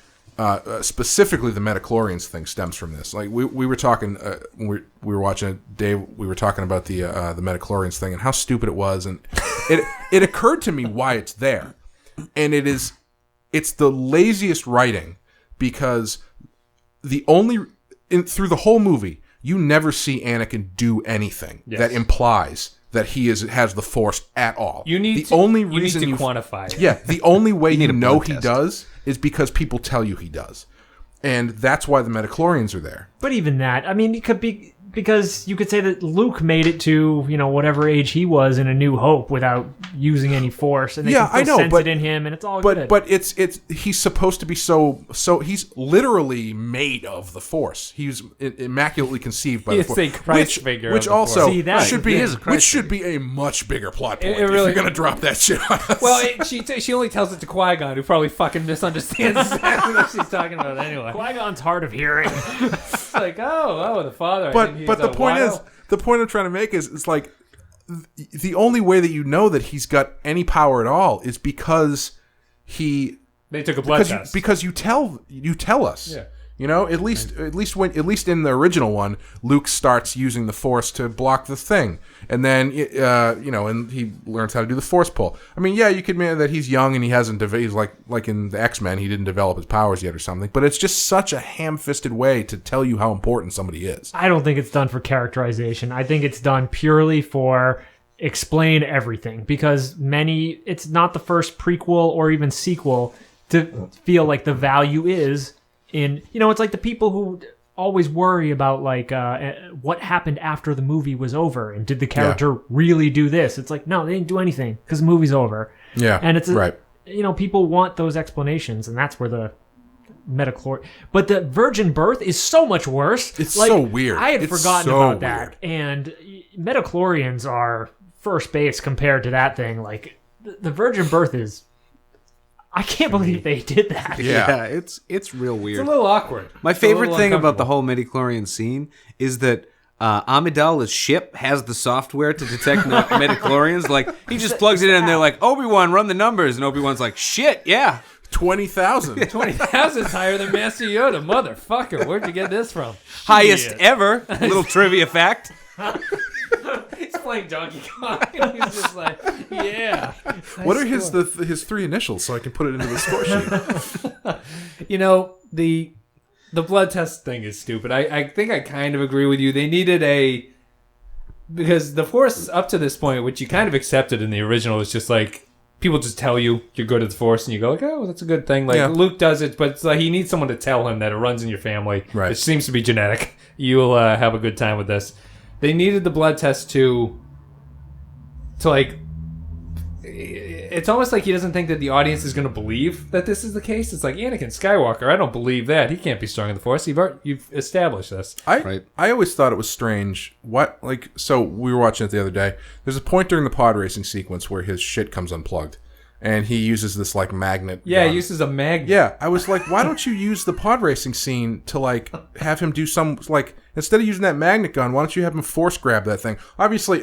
specifically the midichlorians thing stems from this. Like we were talking when we were watching it, Dave. We were talking about the midichlorians thing and how stupid it was, and it occurred to me why it's there, and it's the laziest writing, because through the whole movie you never see Anakin do anything that implies that he has the Force at all. You need to quantify it. Yeah, the only way you know he test. does is because people tell you he does. And that's why the midichlorians are there. But even that, I mean, it could be because you could say that Luke made it to, whatever age he was in A New Hope without using any Force, and they can still sense it in him, and it's all good. But he's supposed to be so he's literally made of the Force. He's immaculately conceived by the Force. It's a Christ figure. Which of the also Force. should be a much bigger plot point It really, if you're going to drop that shit on us. Well, she only tells it to Qui-Gon, who probably fucking misunderstands exactly what she's talking about anyway. Qui-Gon's hard of hearing. It's like, the father. But the point is, the point I'm trying to make is, it's like the only way that you know that he's got any power at all is because they took a blood test. Because you tell us. Yeah. At least in the original one, Luke starts using the Force to block the thing, and then and he learns how to do the Force pull. I mean, you could admit that he's young and he hasn't. He's like in the X-Men, he didn't develop his powers yet or something. But it's just such a ham-fisted way to tell you how important somebody is. I don't think it's done for characterization. I think it's done purely for explain everything, because it's not the first prequel or even sequel to feel like the value is in, it's like the people who always worry about what happened after the movie was over, and did the character really do this? It's like, no, they didn't do anything because the movie's over. Yeah, and it's right. People want those explanations, and that's where the midichlorian. But the virgin birth is so much worse. It's so weird. I had forgotten about that, and midichlorians are first base compared to that thing. Like the virgin birth is. I can't believe they did that. Yeah, it's real weird. It's a little awkward. My favorite thing about the whole midichlorian scene is that Amidala's ship has the software to detect midichlorians. Like, he just plugs it in and they're like, Obi-Wan, run the numbers. And Obi-Wan's like, shit, yeah. 20,000. 20,000 is higher than Master Yoda. Motherfucker, where'd you get this from? Highest ever. Little trivia fact. He's playing Donkey Kong. He's just like, yeah. What are his 3 initials so I can put it into the score sheet? The blood test thing is stupid. I think I kind of agree with you. They needed because the Force up to this point, which you kind of accepted in the original, is just like people just tell you you're good at the Force, and you go like, oh, that's a good thing. Like Luke does it, but it's like he needs someone to tell him that it runs in your family. Right. It seems to be genetic. You'll have a good time with this. They needed the blood test to like. It's almost like he doesn't think that the audience is going to believe that this is the case. It's like, Anakin Skywalker, I don't believe that. He can't be strong in the Force. You've established this. I always thought it was strange. So we were watching it the other day. There's a point during the pod racing sequence where his shit comes unplugged, and he uses this magnet. Yeah, gun. he uses a magnet. Yeah, I was like, why don't you use the pod racing scene to have him do some instead of using that magnet gun, why don't you have him force grab that thing? Obviously,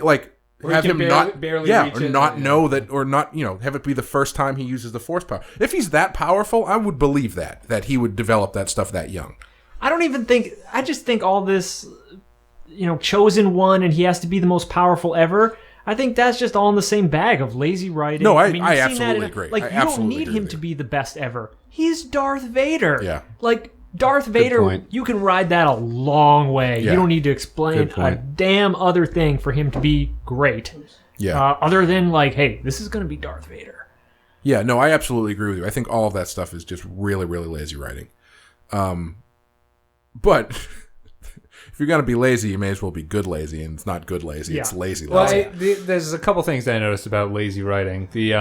have him barely reach or it, not know that, or not, have it be the first time he uses the Force power. If he's that powerful, I would believe that he would develop that stuff that young. I don't even think. I just think all this, chosen one, and he has to be the most powerful ever. I think that's just all in the same bag of lazy writing. No, I you've seen absolutely that agree. Like, I you don't absolutely need agree him with to you. be the best ever. He's Darth Vader. Yeah. Like, Darth Vader, point. you can ride that a long way. Yeah. You don't need to explain Good a point. damn other thing for him to be great. Yeah. Other than, like, hey, this is going to be Darth Vader. Yeah, no, I absolutely agree with you. I think all of that stuff is just really, really lazy writing. But if you're going to be lazy, you may as well be good lazy, and it's not good lazy. Yeah. It's lazy Well, lazy. there's a couple things that I noticed about lazy writing. The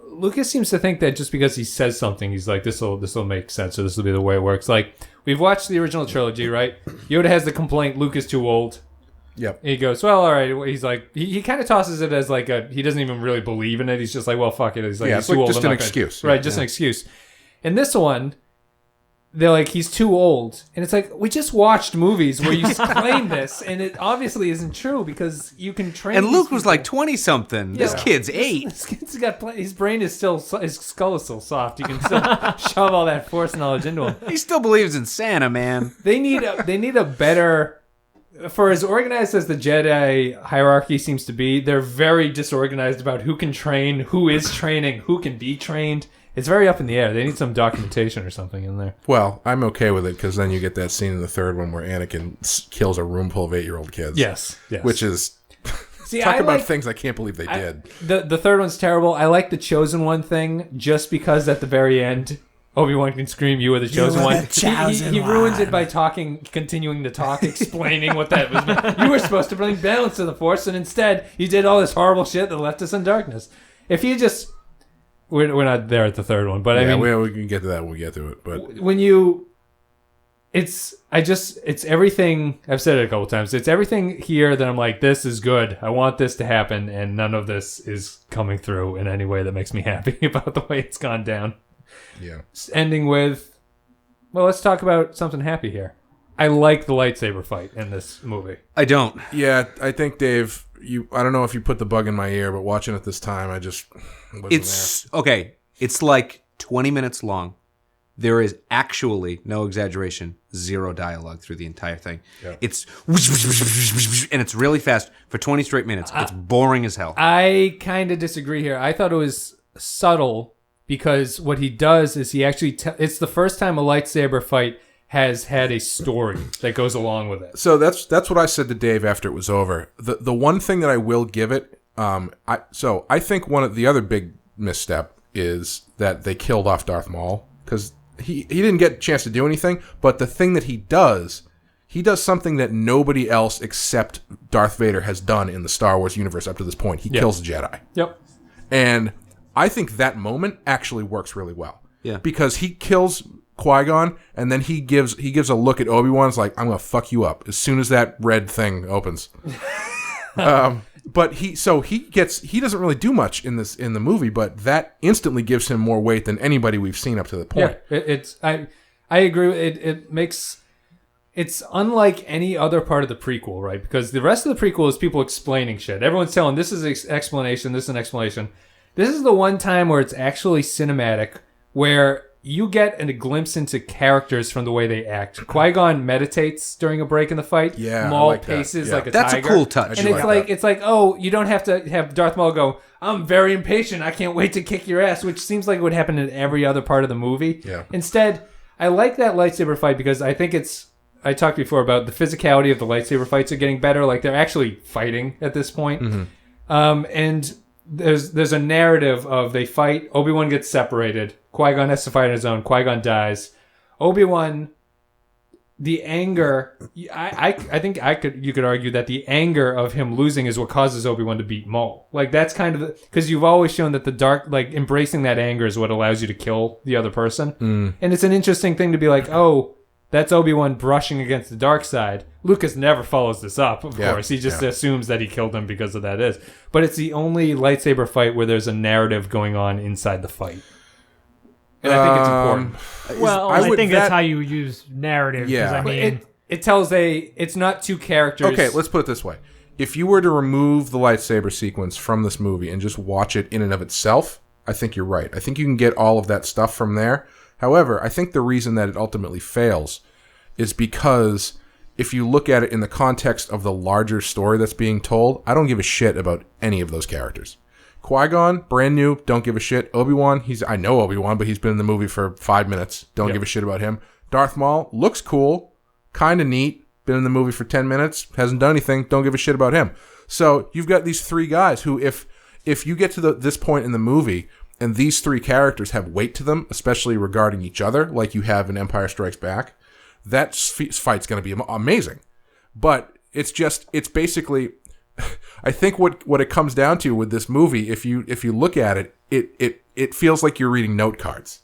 Lucas seems to think that just because he says something, he's like, this will make sense, or this will be the way it works. Like, we've watched the original trilogy, right? Yoda has the complaint, Luke is too old. Yep. And he goes, well, all right. He's like, he kind of tosses it as like he doesn't even really believe in it. He's just like, well, fuck it. He's like, Yeah, he's it's too like old. just I'm an not gonna-" excuse. Right, just an excuse. In this one, they're like, he's too old. And it's like, we just watched movies where you claim this, and it obviously isn't true because you can train. And these Luke was people. like 20-something. This Yeah. kid's 8. This kid's got his brain is still, his skull is still soft. You can still shove all that Force knowledge into him. He still believes in Santa, man. They need a better. For as organized as the Jedi hierarchy seems to be, they're very disorganized about who can train, who is training, who can be trained. It's very up in the air. They need some documentation or something in there. Well, I'm okay with it because then you get that scene in the third one where Anakin kills a room full of 8-year-old kids. Yes. Which is... See, Talk I about like, things I can't believe they did. The third one's terrible. I like the Chosen One thing just because at the very end, Obi-Wan can scream, "You are the Chosen One." He ruins it by continuing to talk, explaining what that was. You were supposed to bring balance to the Force, and instead, you did all this horrible shit that left us in darkness. If you just... We're not there at the third one, but Yeah, I mean... we can get to that when we get to it. But when you... It's everything... I've said it a couple times. It's everything here that I'm like, this is good. I want this to happen, and none of this is coming through in any way that makes me happy about the way it's gone down. yeah. Ending with... Well, let's talk about something happy here. I like the lightsaber fight in this movie. I don't. Yeah, I think, Dave, I don't know if you put the bug in my ear, but watching it this time, I just wasn't It's okay. It's like 20 minutes long. There is actually, no exaggeration, 0 dialogue through the entire thing. Yeah. It's and it's really fast for 20 straight minutes. It's boring as hell. I kind of disagree here. I thought it was subtle because what he does is he actually... it's the first time a lightsaber fight has had a story that goes along with it. So that's what I said to Dave after it was over. The one thing that I will give it, I think one of the other big misstep is that they killed off Darth Maul because he didn't get a chance to do anything. But the thing that he does something that nobody else except Darth Vader has done in the Star Wars universe up to this point. He kills a Jedi. Yep. And I think that moment actually works really well. Yeah. Because he kills Qui-Gon, and then he gives a look at Obi-Wan. It's like, I'm gonna fuck you up as soon as that red thing opens. But he doesn't really do much in the movie, but that instantly gives him more weight than anybody we've seen up to the point. Yeah, I agree. It makes... It's unlike any other part of the prequel, right? Because the rest of the prequel is people explaining shit. Everyone's telling, this is an explanation, this is an explanation. This is the one time where it's actually cinematic, where you get a glimpse into characters from the way they act. Qui-Gon meditates during a break in the fight. Yeah, Maul I like that. paces Yeah. like a That's tiger. a cool touch. And it's like, oh, you don't have to have Darth Maul go, I'm very impatient, I can't wait to kick your ass, which seems like it would happen in every other part of the movie. Yeah. Instead, I like that lightsaber fight because I think I talked before about the physicality of the lightsaber fights are getting better. Like, they're actually fighting at this point. Mm-hmm. And there's a narrative of they fight, Obi-Wan gets separated, Qui-Gon has to fight on his own, Qui-Gon dies. Obi-Wan, the anger, I think you could argue that the anger of him losing is what causes Obi-Wan to beat Maul. Like, that's kind of because you've always shown that the dark, like, embracing that anger is what allows you to kill the other person. And it's an interesting thing to be like, oh, that's Obi-Wan brushing against the dark side. Lucas never follows this up, of course. He just assumes that he killed him because of that. But it's the only lightsaber fight where there's a narrative going on inside the fight. And I think it's important. Well, I think that's how you use narrative. Yeah. I mean, It tells it's not two characters. Okay, let's put it this way. If you were to remove the lightsaber sequence from this movie and just watch it in and of itself, I think you're right. I think you can get all of that stuff from there. However, I think the reason that it ultimately fails is because if you look at it in the context of the larger story that's being told, I don't give a shit about any of those characters. Qui-Gon, brand new, don't give a shit. Obi-Wan, I know Obi-Wan, but he's been in the movie for 5 minutes. Don't give a shit about him. Darth Maul, looks cool, kind of neat, been in the movie for 10 minutes, hasn't done anything, don't give a shit about him. So you've got these three guys who, if you get to this point in the movie and these three characters have weight to them, especially regarding each other, like you have in Empire Strikes Back, that fight's going to be amazing. But it's basically, I think what it comes down to with this movie, if you look at it, it feels like you're reading note cards.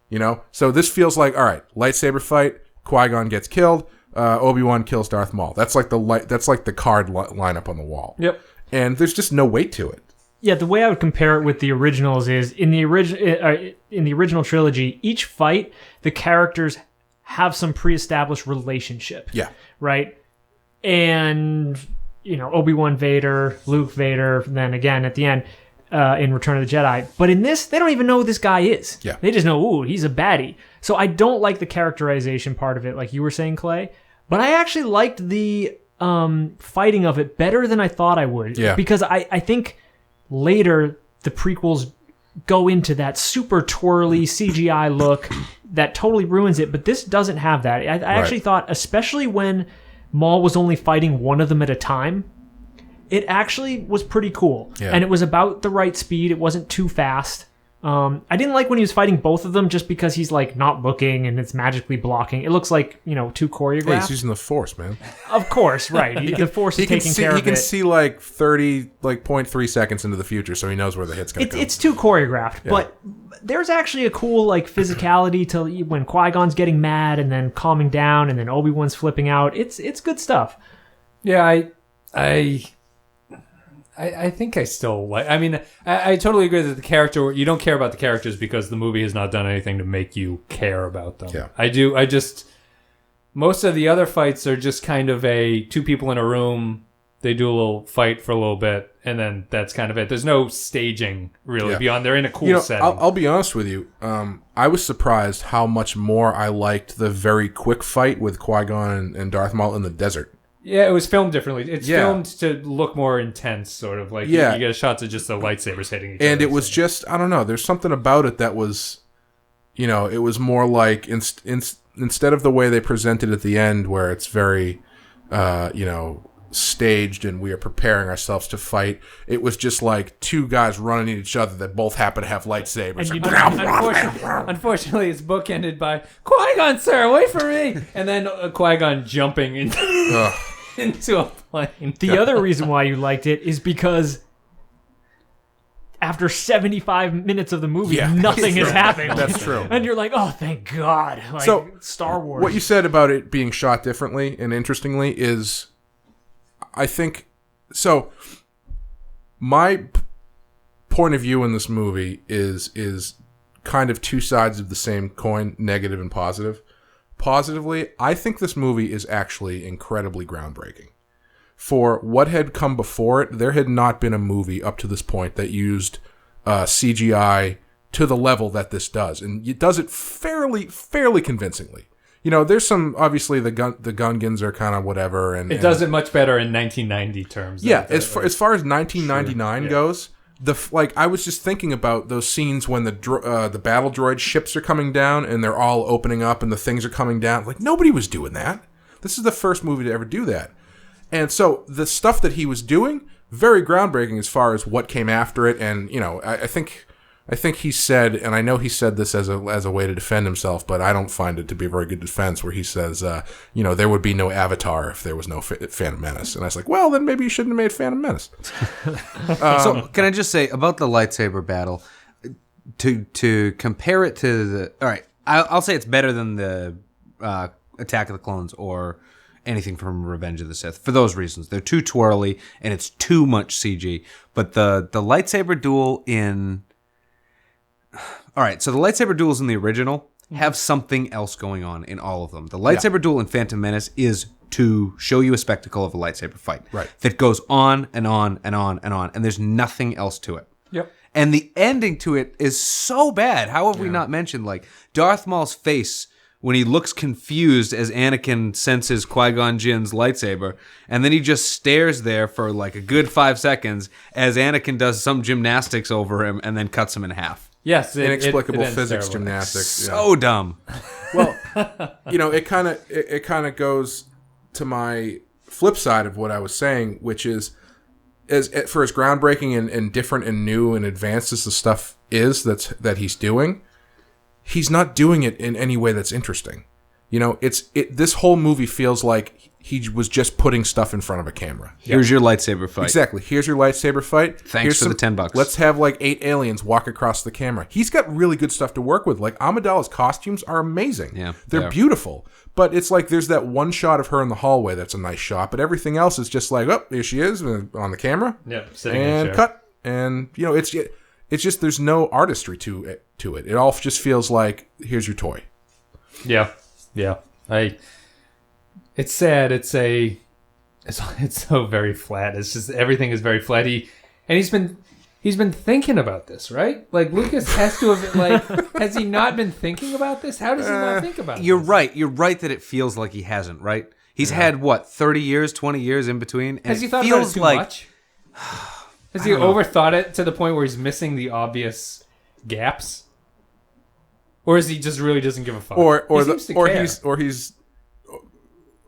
You know? So this feels like, all right, lightsaber fight, Qui-Gon gets killed, Obi-Wan kills Darth Maul. That's like the card lineup on the wall. Yep. And there's just no weight to it. Yeah, the way I would compare it with the originals is in the original trilogy, each fight, the characters have some pre-established relationship. Yeah. Right? And, Obi-Wan Vader, Luke Vader, then again at the end in Return of the Jedi. But in this, they don't even know who this guy is. Yeah. They just know, ooh, he's a baddie. So I don't like the characterization part of it, like you were saying, Clay. But I actually liked the fighting of it better than I thought I would. Yeah. Because I think later the prequels go into that super twirly CGI look that totally ruins it, but this doesn't have that. I actually thought, especially when Maul was only fighting one of them at a time, it actually was pretty cool. Yeah. And it was about the right speed. It wasn't too fast. I didn't like when he was fighting both of them just because he's like not looking and it's magically blocking. It looks like, too choreographed. Hey, he's using the Force, man. Of course, right. The Force is taking care of it. He can see like 0.3 seconds into the future, so he knows where the hit's going to come. It's too choreographed, but there's actually a cool like physicality to when Qui-Gon's getting mad and then calming down and then Obi-Wan's flipping out. It's good stuff. Yeah, I think I still like... I mean, I totally agree that the character... You don't care about the characters because the movie has not done anything to make you care about them. Yeah. I do. Most of the other fights are just kind of two people in a room. They do a little fight for a little bit, and then that's kind of it. There's no staging, really, beyond... They're in a cool setting. I'll be honest with you. I was surprised how much more I liked the very quick fight with Qui-Gon and Darth Maul in the desert. Yeah, it was filmed differently. It's filmed to look more intense, sort of. Like, you get shots of just the lightsabers hitting each other. And it was just, I don't know, there's something about it that was, it was more like, instead of the way they presented at the end, where it's very, staged and we are preparing ourselves to fight, it was just like two guys running at each other that both happen to have lightsabers. Unfortunately, it's bookended by, Qui-Gon, sir, wait for me! And then Qui-Gon jumping into a plane. The other reason why you liked it is because after 75 minutes of the movie, nothing is happening. That's true. And you're like, oh, thank God. Like, so, Star Wars. What you said about it being shot differently and interestingly is, I think... So, my point of view in this movie is kind of two sides of the same coin, negative and positive. Positively, I think this movie is actually incredibly groundbreaking. For what had come before it, there had not been a movie up to this point that used CGI to the level that this does. And it does it fairly convincingly. There's some, obviously, the Gungans are kind of whatever. And it does it much better in 1990 terms. Yeah, as far as 1999 goes, I was just thinking about those scenes when the battle droid ships are coming down and they're all opening up and the things are coming down. Like, nobody was doing that. This is the first movie to ever do that. And so the stuff that he was doing, very groundbreaking as far as what came after it. And, I think he said, and I know he said this as a way to defend himself, but I don't find it to be a very good defense, where he says, there would be no Avatar if there was no Phantom Menace. And I was like, well, then maybe you shouldn't have made Phantom Menace. So can I just say about the lightsaber battle, to compare it to the... All right, I'll say it's better than the Attack of the Clones or anything from Revenge of the Sith for those reasons. They're too twirly and it's too much CG. But the lightsaber duel in... All right, so the lightsaber duels in the original have something else going on in all of them. The lightsaber duel in Phantom Menace is to show you a spectacle of a lightsaber fight. Right. That goes on and on and on and on, and there's nothing else to it. Yep. And the ending to it is so bad. How have we not mentioned, like, Darth Maul's face when he looks confused as Anakin senses Qui-Gon Jinn's lightsaber, and then he just stares there for like a good 5 seconds as Anakin does some gymnastics over him and then cuts him in half. Yes, inexplicable ends physics terribly. gymnastics. So dumb. Well, it kind of goes to my flip side of what I was saying, which is for as groundbreaking and different and new and advanced as the stuff is that he's doing, he's not doing it in any way that's interesting. This whole movie feels like he was just putting stuff in front of a camera. Here's your lightsaber fight. Exactly. Here's your lightsaber fight. Thanks for the $10. Let's have like 8 aliens walk across the camera. He's got really good stuff to work with. Like Amidala's costumes are amazing. Yeah, they're beautiful. But it's like there's that one shot of her in the hallway that's a nice shot, but everything else is just like, oh, there she is on the camera. Yeah, sitting in a and chair. Cut. And it's just there's no artistry to it. It all just feels like here's your toy. Yeah. It's sad. It's so very flat. It's just everything is very flat. He's been thinking about this, right? Like Lucas has to have has he not been thinking about this? How does he not think about You're this? right. You're right that it feels like he hasn't, right? He's had, 30 years, 20 years in between? And Has he thought about it too much? Has he overthought it to the point where he's missing the obvious gaps? Or is he just really doesn't give a fuck? He's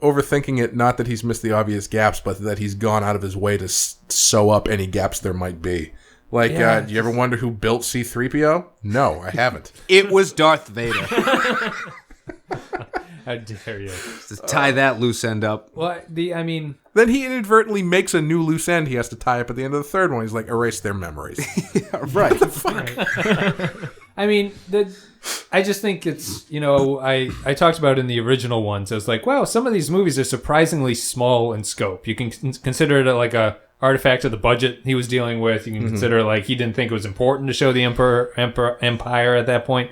overthinking it, not that he's missed the obvious gaps, but that he's gone out of his way to sew up any gaps there might be. Like, do you ever wonder who built C-3PO? No, I haven't. It was Darth Vader. How dare you? To tie that loose end up. Well, Then he inadvertently makes a new loose end he has to tie up at the end of the third one. He's like, erase their memories. Right. What the fuck? I mean, I just think it's, I talked about in the original ones. I was like, wow, some of these movies are surprisingly small in scope. You can consider it like a artifact of the budget he was dealing with. You can consider like he didn't think it was important to show the empire at that point.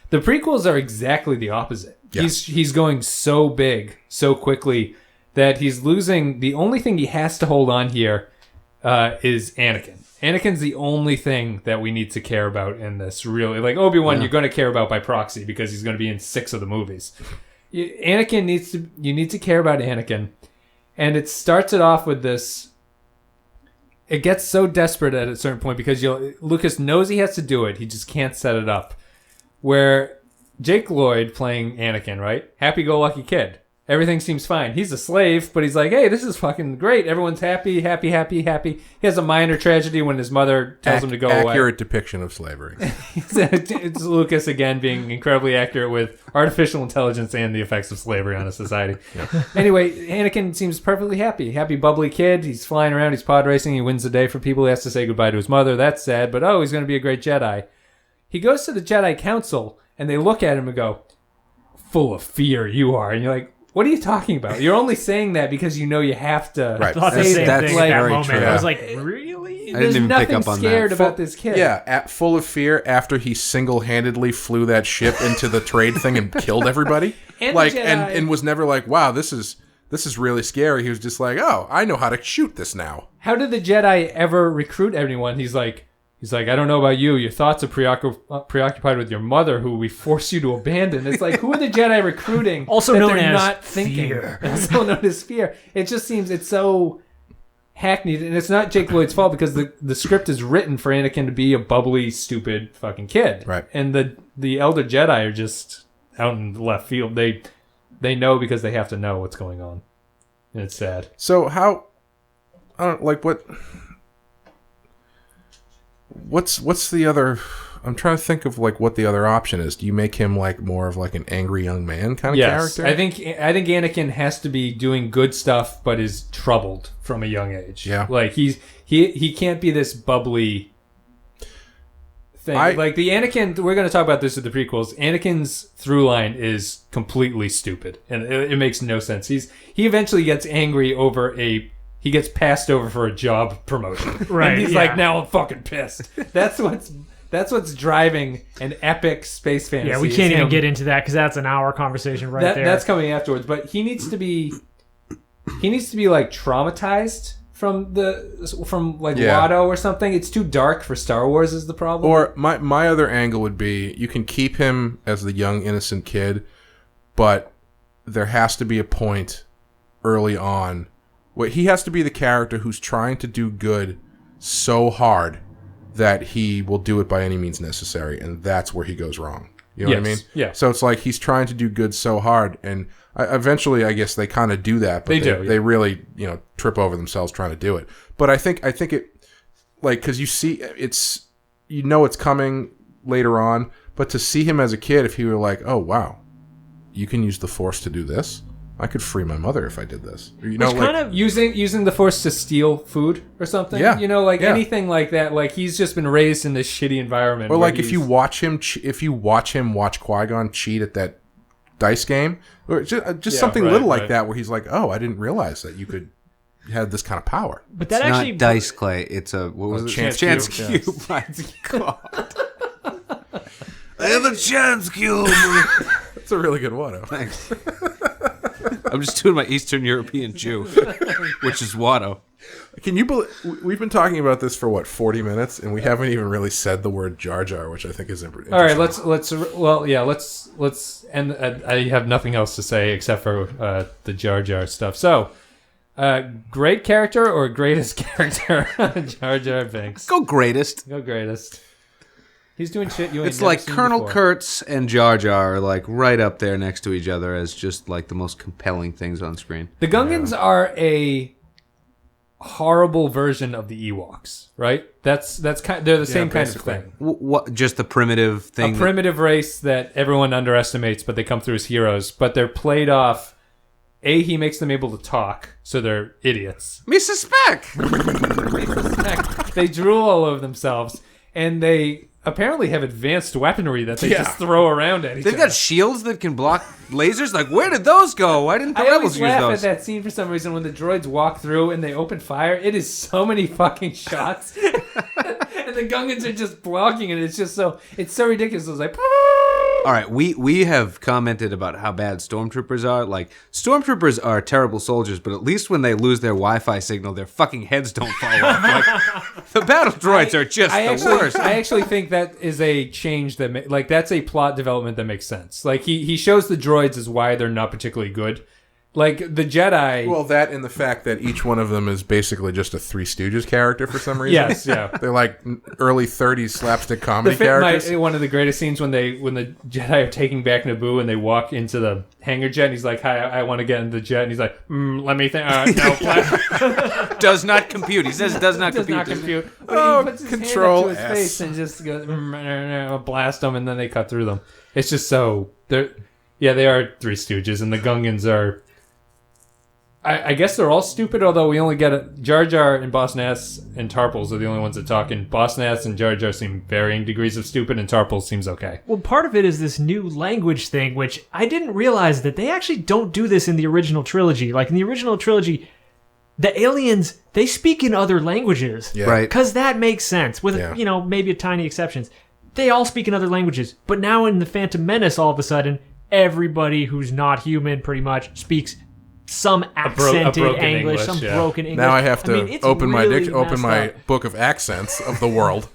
The prequels are exactly the opposite. Yeah. He's going so big so quickly that he's losing. The only thing he has to hold on here is Anakin. Anakin's the only thing that we need to care about in this, really. Like Obi-Wan, you're going to care about by proxy because he's going to be in 6 of the movies. You need to care about Anakin. And it starts it off with this. It gets so desperate at a certain point because Lucas knows he has to do it. He just can't set it up. Where Jake Lloyd playing Anakin, right? Happy-go-lucky kid. Everything seems fine. He's a slave, but he's like, hey, this is fucking great. Everyone's happy. He has a minor tragedy when his mother tells him to go away. Accurate depiction of slavery. It's Lucas, again, being incredibly accurate with artificial intelligence and the effects of slavery on a society. Yep. Anyway, Anakin seems perfectly happy. Happy, bubbly kid. He's flying around. He's pod racing. He wins the day for people. He has to say goodbye to his mother. That's sad, but he's going to be a great Jedi. He goes to the Jedi Council, and they look at him and go, full of fear you are. And you're like, what are you talking about? You're only saying that because you know you have to. Right. I thought the same thing at that moment. True. I was like, really? There's nothing scared about this kid. Yeah, full of fear after he single-handedly flew that ship into the trade thing and killed everybody. And was never like, wow, this is really scary. He was just like, oh, I know how to shoot this now. How did the Jedi ever recruit anyone? He's like, I don't know about you. Your thoughts are preoccupied with your mother, who we force you to abandon. It's like, who are the Jedi recruiting? Also known as not thinking? Fear. Also known as fear. It just seems it's so hackneyed, and it's not Jake Lloyd's fault because the script is written for Anakin to be a bubbly, stupid fucking kid. Right. And the elder Jedi are just out in the left field. They know because they have to know what's going on, and it's sad. So how? I don't like what. What's the other? I'm trying to think of like what the other option is. Do you make him like more of like an angry young man kind of character? I think Anakin has to be doing good stuff, but is troubled from a young age. Yeah, like he can't be this bubbly thing. Like the Anakin, we're going to talk about this with the prequels. Anakin's through line is completely stupid, and it makes no sense. He eventually gets angry over he gets passed over for a job promotion. Right. And he's like, now I'm fucking pissed. That's what's driving an epic space fantasy. Yeah, we can't even get into that because that's an hour conversation there. That's coming afterwards. But he needs to be like traumatized from Watto or something. It's too dark for Star Wars is the problem. Or my other angle would be you can keep him as the young innocent kid, but there has to be a point early on where he has to be the character who's trying to do good so hard that he will do it by any means necessary, and that's where he goes wrong. You know what I mean? Yeah. So it's like he's trying to do good so hard, and eventually, I guess they kind of do that. But they really, trip over themselves trying to do it. But I think it, like, because you see, it's coming later on. But to see him as a kid, if he were like, oh wow, you can use the Force to do this. I could free my mother if I did this. Kind of using the Force to steal food or something. Yeah. Anything like that. Like he's just been raised in this shitty environment. Or like if you watch him watch Qui-Gon cheat at that dice game, or just something little like that, where he's like, "Oh, I didn't realize that you could have this kind of power." But that it's actually not dice, Clay. It's a chance cube. My God. I have a chance cube. That's a really good one. Thanks. I'm just doing my Eastern European Jew, which is Watto. Can you believe we've been talking about this for 40 minutes, and we haven't even really said the word Jar Jar, which I think is interesting. All right, let's end. I have nothing else to say except for the Jar Jar stuff. So, great character or greatest character? Jar Jar Binks. Go greatest. He's doing shit you ain't It's never like seen Colonel before. Kurtz and Jar Jar are like right up there next to each other as just like the most compelling things on screen. The Gungans are a horrible version of the Ewoks, right? They're the same kind of thing. What? Just the primitive thing? A primitive race that everyone underestimates, but they come through as heroes. But they're played off. He makes them able to talk, so they're idiots. Me suspect. They drool all over themselves, and they apparently have advanced weaponry that they just throw around at each other. They've got shields that can block lasers. Like, where did those go? Why didn't the I rebels always use laugh those? at that scene for some reason when the droids walk through and they open fire. It is so many fucking shots, and the Gungans are just blocking it. It's so ridiculous. It's like. All right, we have commented about how bad stormtroopers are. Like, stormtroopers are terrible soldiers, but at least when they lose their Wi-Fi signal, their fucking heads don't fall off. Like, the battle droids are just the worst. I actually think that is a change that, that's a plot development that makes sense. Like, he shows the droids as why they're not particularly good. Like, the Jedi... Well, that and the fact that each one of them is basically just a Three Stooges character for some reason. Yes, yeah. They're like early 30s slapstick comedy characters. One of the greatest scenes when the Jedi are taking back Naboo and they walk into the hangar jet and he's like, "Hi, I want to get into the jet." And he's like, "Let me think." No, does not compute. He says it does not does compute. not compute. But he puts his Control hand up to his S. face and just goes, blast them, and then they cut through them. It's just so... they are Three Stooges, and the Gungans are... I guess they're all stupid, although we only get Jar Jar and Boss Nass and Tarpals are the only ones that talk, and Boss Nass and Jar Jar seem varying degrees of stupid, and Tarpals seems okay. Well, part of it is this new language thing, which I didn't realize that they actually don't do this in the original trilogy. Like, in the original trilogy, the aliens, they speak in other languages. Yeah. Right. Because that makes sense, with, maybe tiny exceptions. They all speak in other languages. But now in the Phantom Menace, all of a sudden, everybody who's not human, pretty much, speaks some accented broken English, English, some yeah. broken English. Now I have to it's open really my messed up. book of accents of the world.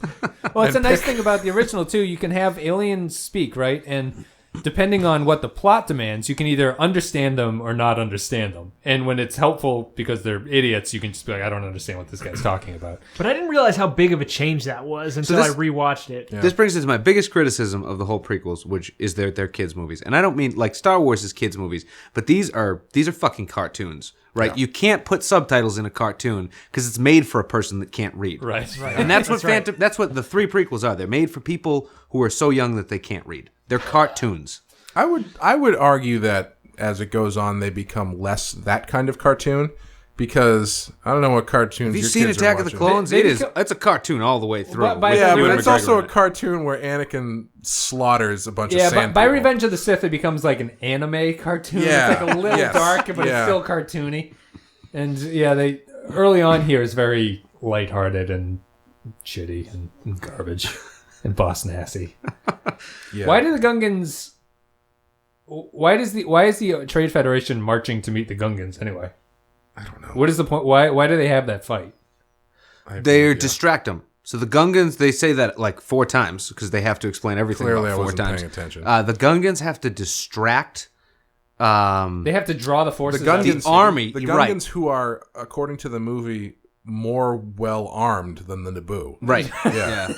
Well, it's a nice thing about the original, too. You can have aliens speak, right? And depending on what the plot demands, you can either understand them or not understand them. And when it's helpful because they're idiots, you can just be like, I don't understand what this guy's talking about. But I didn't realize how big of a change that was until I rewatched it. This brings us to my biggest criticism of the whole prequels, which is they're kids' movies. And I don't mean, like, Star Wars is kids' movies, but these are fucking cartoons, right? Yeah. You can't put subtitles in a cartoon because it's made for a person that can't read. Right. And that's what that's what the three prequels are. They're made for people who are so young that they can't read. They're cartoons. I would argue that as it goes on, they become less that kind of cartoon because I don't know what cartoons. Have you your seen kids Attack are of the watching. Clones? It's a cartoon all the way through. But it's also a cartoon where Anakin slaughters a bunch of sand but by people. Revenge of the Sith, it becomes like an anime cartoon. Yeah. It's like a little dark, but it's still cartoony. And they early on here is very lighthearted and shitty and garbage and Boss Nassy. Yeah. Why do the Gungans? Why is the Trade Federation marching to meet the Gungans anyway? I don't know. What is the point? Why do they have that fight? They distract them. So the Gungans, they say that like 4 times because they have to explain everything Clearly, about I 4 wasn't times. paying attention. The Gungans have to distract They have to draw the forces. the out. Gungans, the army, the you're Gungans right. who are, according to the movie, more well armed than the Naboo. Right. Yeah.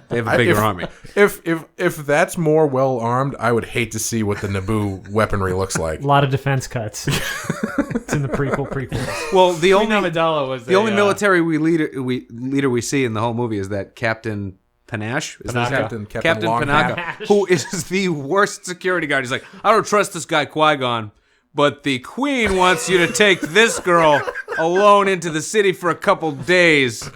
They have a bigger army. If that's more well armed, I would hate to see what the Naboo weaponry looks like. A lot of defense cuts. It's in the prequels. Well, the Queen only Amidala was the only military leader we see in the whole movie is that Captain Panache. Is that Panaka. Captain Long Panaka, Hat. who is the worst security guard. He's like, I don't trust this guy Qui-Gon, but the Queen wants you to take this girl alone into the city for a couple days.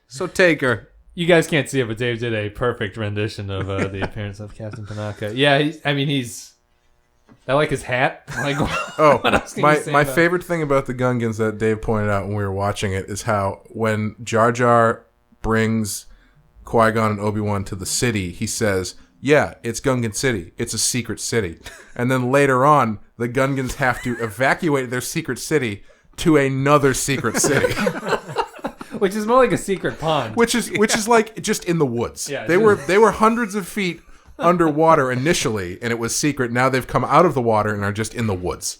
So take her. You guys can't see it, but Dave did a perfect rendition of the appearance of Captain Panaka. Yeah, he's. I like his hat. Like, what else can you say my about it? favorite thing about the Gungans that Dave pointed out when we were watching it is how when Jar Jar brings Qui-Gon and Obi-Wan to the city, he says, yeah, it's Gungan City. It's a secret city. And then later on, the Gungans have to evacuate their secret city to another secret city. Which is more like a secret pond. Which is like just in the woods. Yeah, they were hundreds of feet underwater initially, and it was secret. Now they've come out of the water and are just in the woods.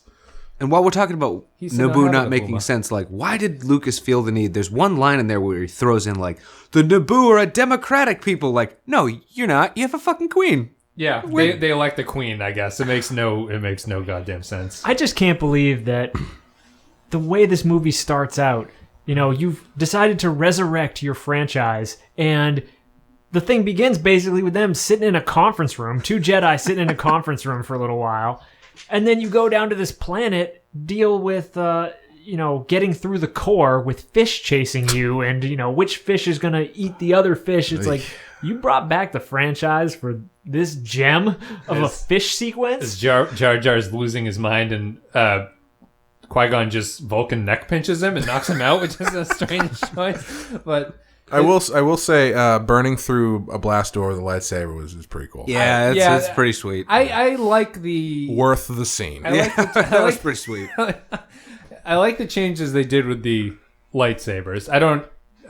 And while we're talking about said, "I Naboo have not a making Puma." sense, like, why did Lucas feel the need? There's one line in there where he throws in, like, the Naboo are a democratic people. Like, no, you're not. You have a fucking queen. Yeah, they elect the queen. I guess it makes no goddamn sense. I just can't believe that the way this movie starts out, you've decided to resurrect your franchise, and the thing begins basically with them sitting in a conference room, 2 Jedi sitting in a conference room for a little while, and then you go down to this planet, deal with, getting through the core with fish chasing you, and, which fish is going to eat the other fish. It's like, you brought back the franchise for this gem of a fish sequence? As Jar Jar's losing his mind, and Qui-Gon just Vulcan neck pinches him and knocks him out, which is a strange choice. But I will say, burning through a blast door with a lightsaber was pretty cool. Yeah, it's pretty sweet. I like the Worth the scene. That was pretty sweet. I like the changes they did with the lightsabers.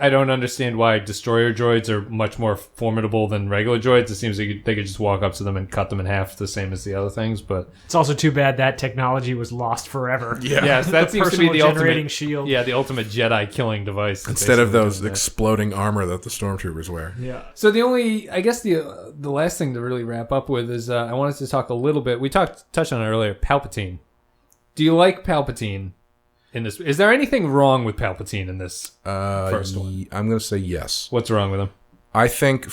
I don't understand why destroyer droids are much more formidable than regular droids. It seems like they could just walk up to them and cut them in half, the same as the other things. But It's also too bad that technology was lost forever. Yeah. yes, that seems to be personal the generating ultimate shield. Yeah, the ultimate Jedi killing device. that Instead of basically those does that. exploding armor that the stormtroopers wear. Yeah. So I guess the last thing to really wrap up with is I wanted to talk a little bit. We touched on it earlier. Palpatine. Do you like Palpatine in this? Is there anything wrong with Palpatine in this first one? I'm going to say yes. What's wrong with him? I think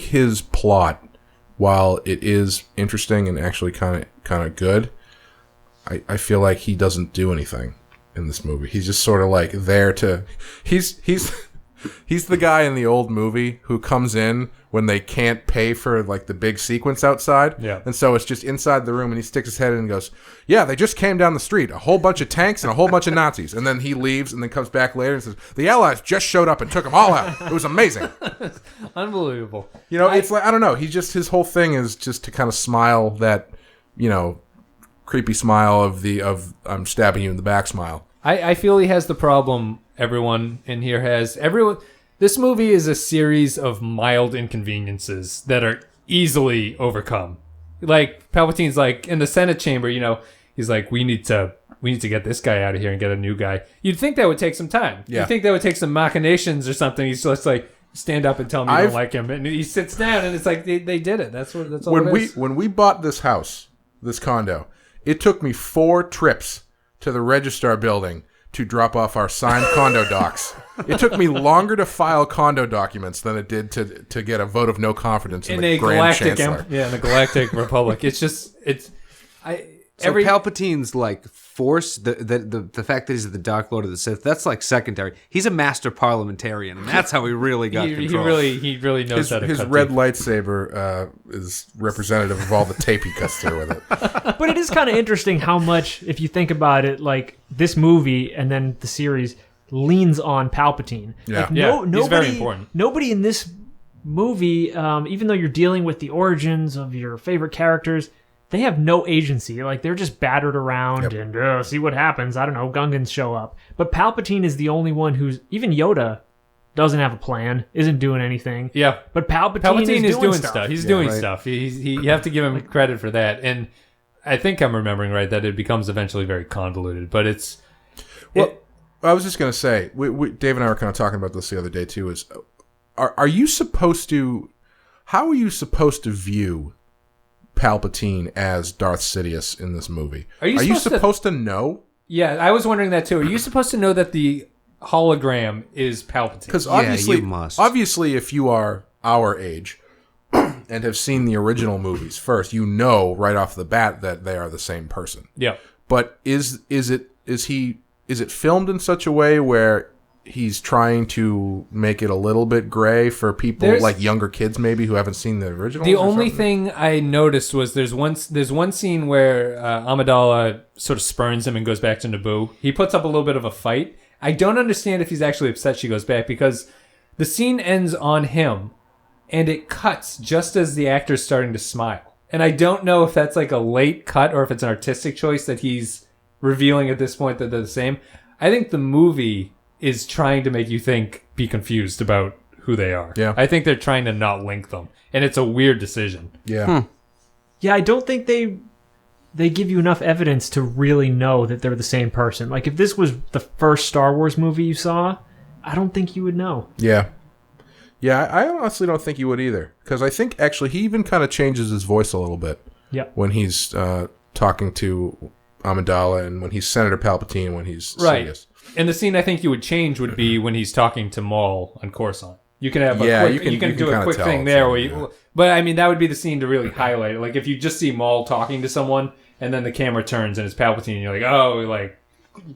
his plot, while it is interesting and actually kind of good, I feel like he doesn't do anything in this movie. He's just sort of like there to. He's the guy in the old movie who comes in when they can't pay for like the big sequence outside. Yeah. And so it's just inside the room, and he sticks his head in and goes, yeah, they just came down the street, a whole bunch of tanks and a whole bunch of Nazis. And then he leaves and then comes back later and says, the Allies just showed up and took them all out. It was amazing. Unbelievable. It's like, I don't know. His whole thing is just to kind of smile that, creepy smile of I'm stabbing you in the back smile. I feel he has the problem everyone in here has. This movie is a series of mild inconveniences that are easily overcome. Like Palpatine's like in the Senate chamber, he's like, we need to get this guy out of here and get a new guy. You'd think that would take some time. Yeah. You'd think that would take some machinations or something. He's just like, stand up and tell me you don't like him, and he sits down, and it's like they did it. That's all. When we bought this house, this condo, it took me 4 trips to the registrar building to drop off our signed condo docs. It took me longer to file condo documents than it did to get a vote of no confidence in the Grand Chancellor. in the Galactic Republic. Palpatine's like force, the fact that he's the Dark Lord of the Sith, that's like secondary. He's a master parliamentarian, and that's how he really got control. He really knows how to his cut red deep. lightsaber is representative of all the tape he cuts through with it. But it is kind of interesting how much, if you think about it, like this movie and then the series leans on Palpatine. Yeah. Like, he's very important. Nobody in this movie, even though you're dealing with the origins of your favorite characters, they have no agency. Like, they're just battered around and see what happens. I don't know, Gungans show up. But Palpatine is the only one who's, even Yoda doesn't have a plan, isn't doing anything. Yeah. But Palpatine is doing stuff. He's doing stuff. You have to give him credit for that. And I think I'm remembering right that it becomes eventually very convoluted, but it's... Well, I was just going to say, Dave and I were kind of talking about this the other day too, is are you supposed to... How are you supposed to view Palpatine as Darth Sidious in this movie? Are you supposed to know? Yeah, I was wondering that too. Are you supposed to know that the hologram is Palpatine? Because you must. Obviously, if you are our age and have seen the original movies first, you know right off the bat that they are the same person. Yeah. But is it filmed in such a way where he's trying to make it a little bit gray for people like younger kids maybe who haven't seen the original? The only thing I noticed was there's one scene where Amidala sort of spurns him and goes back to Naboo. He puts up a little bit of a fight. I don't understand if he's actually upset she goes back, because the scene ends on him and it cuts just as the actor's starting to smile. And I don't know if that's like a late cut or if it's an artistic choice that he's revealing at this point that they're the same. I think the movie is trying to make you be confused about who they are. Yeah. I think they're trying to not link them. And it's a weird decision. Yeah. Yeah, I don't think they give you enough evidence to really know that they're the same person. Like, if this was the first Star Wars movie you saw, I don't think you would know. Yeah. Yeah, I honestly don't think you would either. Because I think, actually, he even kind of changes his voice a little bit. Yeah. When he's talking to Amidala and when he's Senator Palpatine, when he's Sidious. And the scene I think you would change would be when he's talking to Maul on Coruscant. You can have you can do a quick thing there where you, but I mean that would be the scene to really highlight it. Like if you just see Maul talking to someone and then the camera turns and it's Palpatine, and you're like, oh, like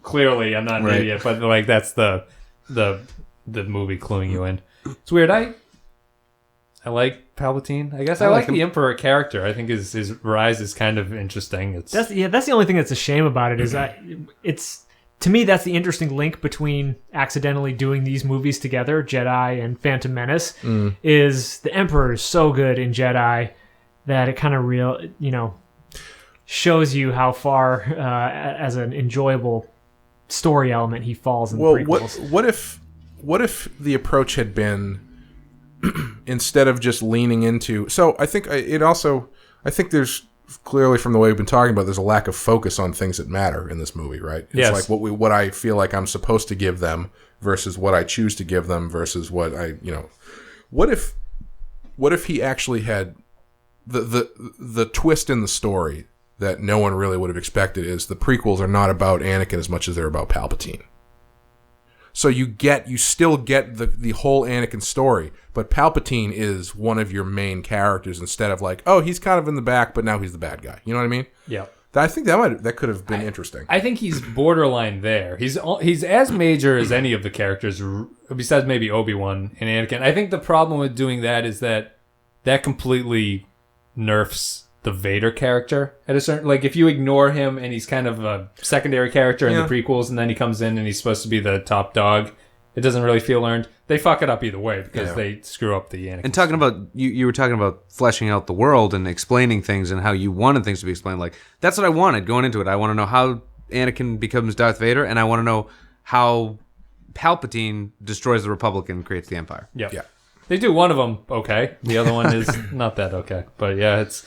clearly I'm not an idiot, but like that's the movie cluing you in. It's weird. I like Palpatine. I guess I like the Emperor character. I think his rise is kind of interesting. That's the only thing that's a shame about it is it's. To me, that's the interesting link between accidentally doing these movies together, Jedi and Phantom Menace, is the Emperor is so good in Jedi that it kind of shows you how far, as an enjoyable story element, he falls in the prequels. What if the approach had been instead of just leaning into? So I think there's clearly from the way we've been talking about, there's a lack of focus on things that matter in this movie, right? It's like what I feel like I'm supposed to give them versus what I choose to give them versus what what if he actually had the twist in the story that no one really would have expected is the prequels are not about Anakin as much as they're about Palpatine. So you still get the whole Anakin story, but Palpatine is one of your main characters instead of like, oh, he's kind of in the back, but now he's the bad guy. You know what I mean? Yeah. I think that could have been interesting. I think he's borderline there. He's as major as any of the characters, besides maybe Obi-Wan and Anakin. I think the problem with doing that is that completely nerfs the Vader character at a certain, like if you ignore him and he's kind of a secondary character in the prequels and then he comes in and he's supposed to be the top dog, it doesn't really feel earned. They fuck it up either way because they screw up the Anakin. And talking about, you were talking about fleshing out the world and explaining things and how you wanted things to be explained. Like, that's what I wanted going into it. I want to know how Anakin becomes Darth Vader, and I want to know how Palpatine destroys the Republic and creates the Empire. Yeah. They do one of them okay. The other one is not that okay. But yeah, it's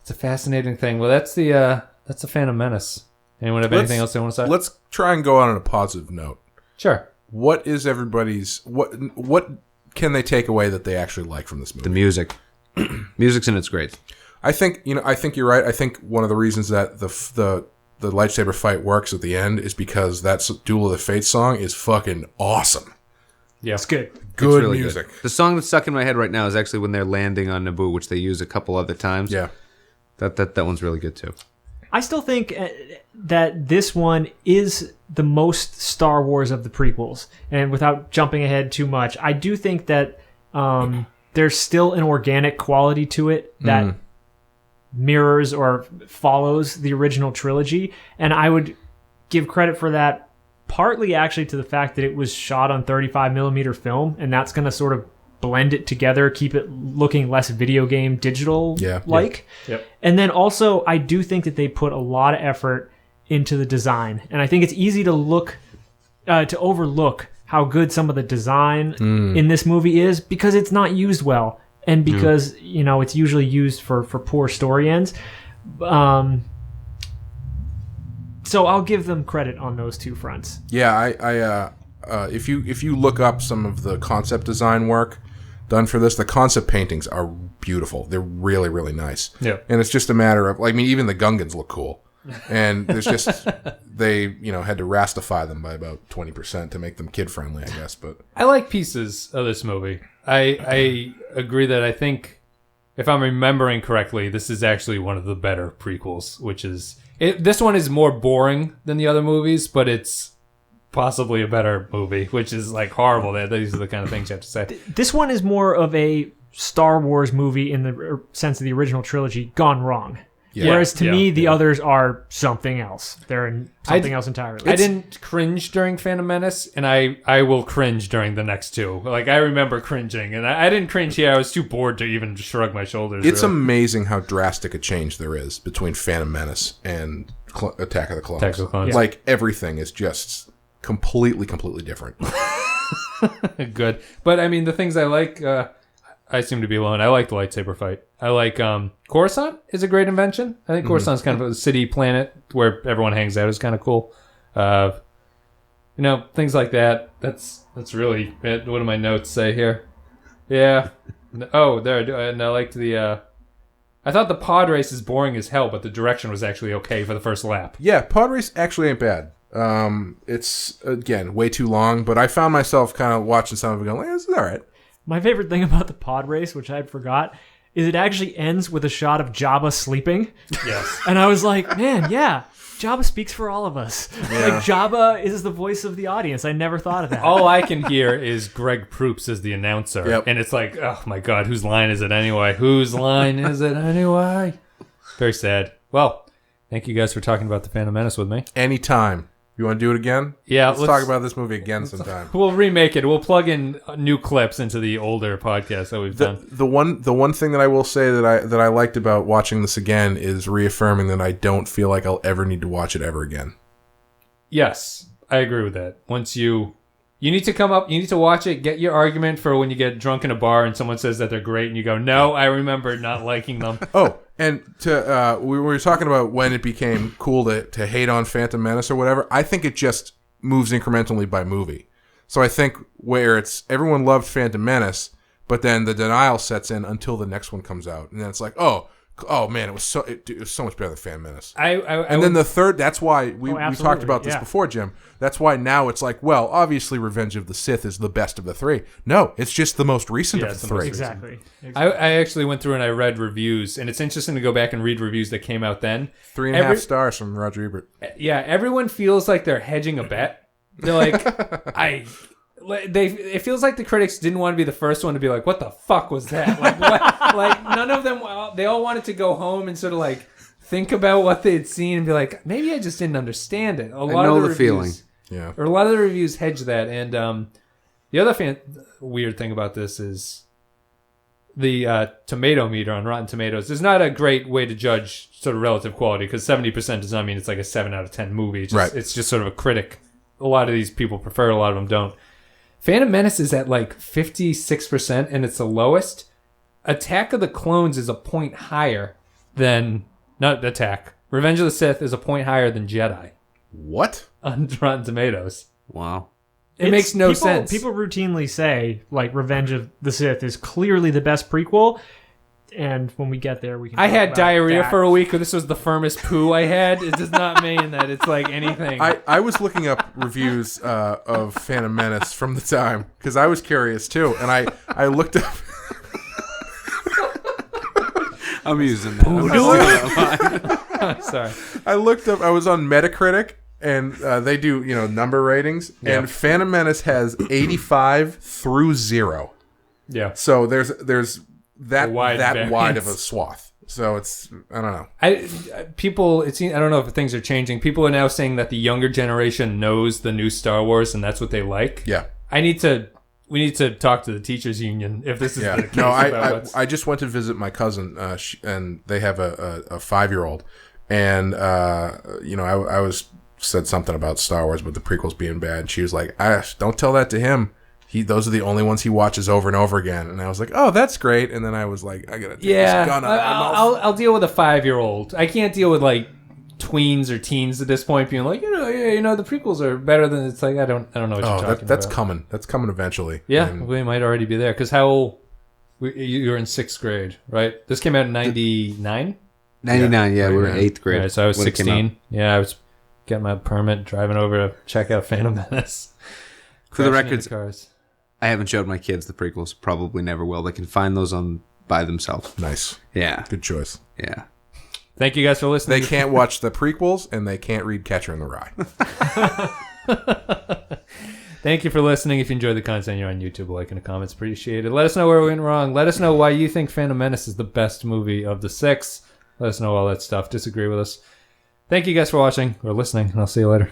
a fascinating thing. Well, that's the Phantom Menace. Anyone have anything else they want to say? Let's try and go on a positive note. Sure. What is everybody's what can they take away that they actually like from this movie? The music. Music's in its great. I think you're right. I think one of the reasons that the lightsaber fight works at the end is because that Duel of the Fates song is fucking awesome. Yeah. It's good. Good really music. Good. The song that's stuck in my head right now is actually when they're landing on Naboo, which they use a couple other times. Yeah. That one's really good too. I still think that this one is the most Star Wars of the prequels. And without jumping ahead too much, I do think that there's still an organic quality to it that mirrors or follows the original trilogy. And I would give credit for that partly actually to the fact that it was shot on 35mm film. And that's going to sort of blend it together, keep it looking less video game digital like. Yep. And then also, I do think that they put a lot of effort into the design, and I think it's easy to overlook how good some of the design in this movie is because it's not used well, and because it's usually used for poor story ends. So I'll give them credit on those two fronts. Yeah, if you look up some of the concept design work done for this, the concept paintings are beautiful. They're really, really nice. Yeah. And it's just a matter of, like, I mean, even the Gungans look cool. And there's just, they, had to rastify them by about 20% to make them kid-friendly, I guess. But I like pieces of this movie. I agree that I think, if I'm remembering correctly, this is actually one of the better prequels, which is... this one is more boring than the other movies, but it's possibly a better movie, which is like horrible. These are the kind of things you have to say. This one is more of a Star Wars movie in the sense of the original trilogy gone wrong. Yeah. Whereas to me, the others are something else. They're in something else entirely. I didn't cringe during Phantom Menace, and I will cringe during the next two. Like, I remember cringing, and I didn't cringe here. I was too bored to even shrug my shoulders. It's amazing how drastic a change there is between Phantom Menace and Attack of the Clones. Attack of the Clones. Yeah. Like, everything is just completely different. Good. But, I mean, the things I like... I seem to be alone. I like the lightsaber fight. I like Coruscant is a great invention. I think Coruscant's kind of a city planet where everyone hangs out is kind of cool. Things like that. That's really it. What do my notes say here? Yeah. Oh, there. And I liked the... I thought the pod race is boring as hell, but the direction was actually okay for the first lap. Yeah, pod race actually ain't bad. It's, again, way too long, but I found myself kind of watching some of it going, this is all right. My favorite thing about the pod race, which I forgot, is it actually ends with a shot of Jabba sleeping. Yes. And I was like, man, yeah, Jabba speaks for all of us. Yeah. Like, Jabba is the voice of the audience. I never thought of that. All I can hear is Greg Proops as the announcer. Yep. And it's like, oh my God, whose line is it anyway? Whose line is it anyway? Very sad. Well, thank you guys for talking about the Phantom Menace with me. Anytime. You want to do it again? Yeah. Let's talk about this movie again sometime. We'll remake it. We'll plug in new clips into the older podcast that we've done. The one thing that I will say that I liked about watching this again is reaffirming that I don't feel like I'll ever need to watch it ever again. Yes, I agree with that. Once you need to come up, you need to watch it, get your argument for when you get drunk in a bar and someone says that they're great and you go, no, I remember not liking them. Oh, and we were talking about when it became cool to hate on Phantom Menace or whatever. I think it just moves incrementally by movie. So I think where it's everyone loved Phantom Menace, but then the denial sets in until the next one comes out, and then it's like, oh man, it was so much better than Phantom Menace. Then the third, that's why we talked about this before, Jim. That's why now it's like, well, obviously Revenge of the Sith is the best of the three. No, it's just the most recent of the three. Exactly. I actually went through and I read reviews, and it's interesting to go back and read reviews that came out then. 3.5 stars from Roger Ebert. Yeah, everyone feels like they're hedging a bet. They're like, it feels like the critics didn't want to be the first one to be like, what the fuck was that? Like, what? Like, none of them, they all wanted to go home and sort of like think about what they'd seen and be like, maybe I just didn't understand it. I know the feeling. Yeah. Or a lot of the reviews hedge that. And the other weird thing about this is the tomato meter on Rotten Tomatoes is not a great way to judge sort of relative quality, because 70% does not mean it's like a 7 out of 10 movie. It's just sort of a critic. A lot of these people prefer, a lot of them don't. Phantom Menace is at like 56%, and it's the lowest. Attack of the Clones is a point higher than... Not Attack. Revenge of the Sith is a point higher than Jedi. What? On Rotten Tomatoes. Wow. It makes no sense. People routinely say, like, Revenge of the Sith is clearly the best prequel, and when we get there, we can... I had diarrhea for a week, or this was the firmest poo I had. It does not mean that it's like anything. I was looking up reviews of Phantom Menace from the time, because I was curious, too, and I looked up... I'm using that. Sorry. I looked up, I was on Metacritic, and they do, number ratings, and Phantom Menace has 85 through 0. Yeah. So there's that wide of a swath. So it's, I don't know. I don't know if things are changing. People are now saying that the younger generation knows the new Star Wars and that's what they like. Yeah. I need to we need to talk to the teachers union if this is the case. No, I just went to visit my cousin, and they have a 5-year-old, and I was said something about Star Wars, but the prequels being bad. She was like, "Don't tell that to him. Those are the only ones he watches over and over again." And I was like, "Oh, that's great." And then I was like, "I gotta take this gun out." I'll deal with a 5-year-old. I can't deal with like tweens or teens at this point being like, the prequels are better than. It's like I don't know what you're talking about. That's coming. That's coming eventually. Yeah, we might already be there. Because how old? You're in 6th grade, right? This came out in 99? 99, yeah, we were in 8th grade. Right, so I was 16. Yeah, I was getting my permit, driving over to check out Phantom Menace. For the records, I haven't showed my kids the prequels. Probably never will. They can find those by themselves. Nice. Yeah. Good choice. Yeah. Thank you guys for listening. They can't watch the prequels, and they can't read Catcher in the Rye. Thank you for listening. If you enjoyed the content, you're on YouTube, like in the comments. Appreciate it. Let us know where we went wrong. Let us know why you think Phantom Menace is the best movie of the 6. Let us know all that stuff. Disagree with us. Thank you guys for watching or listening, and I'll see you later.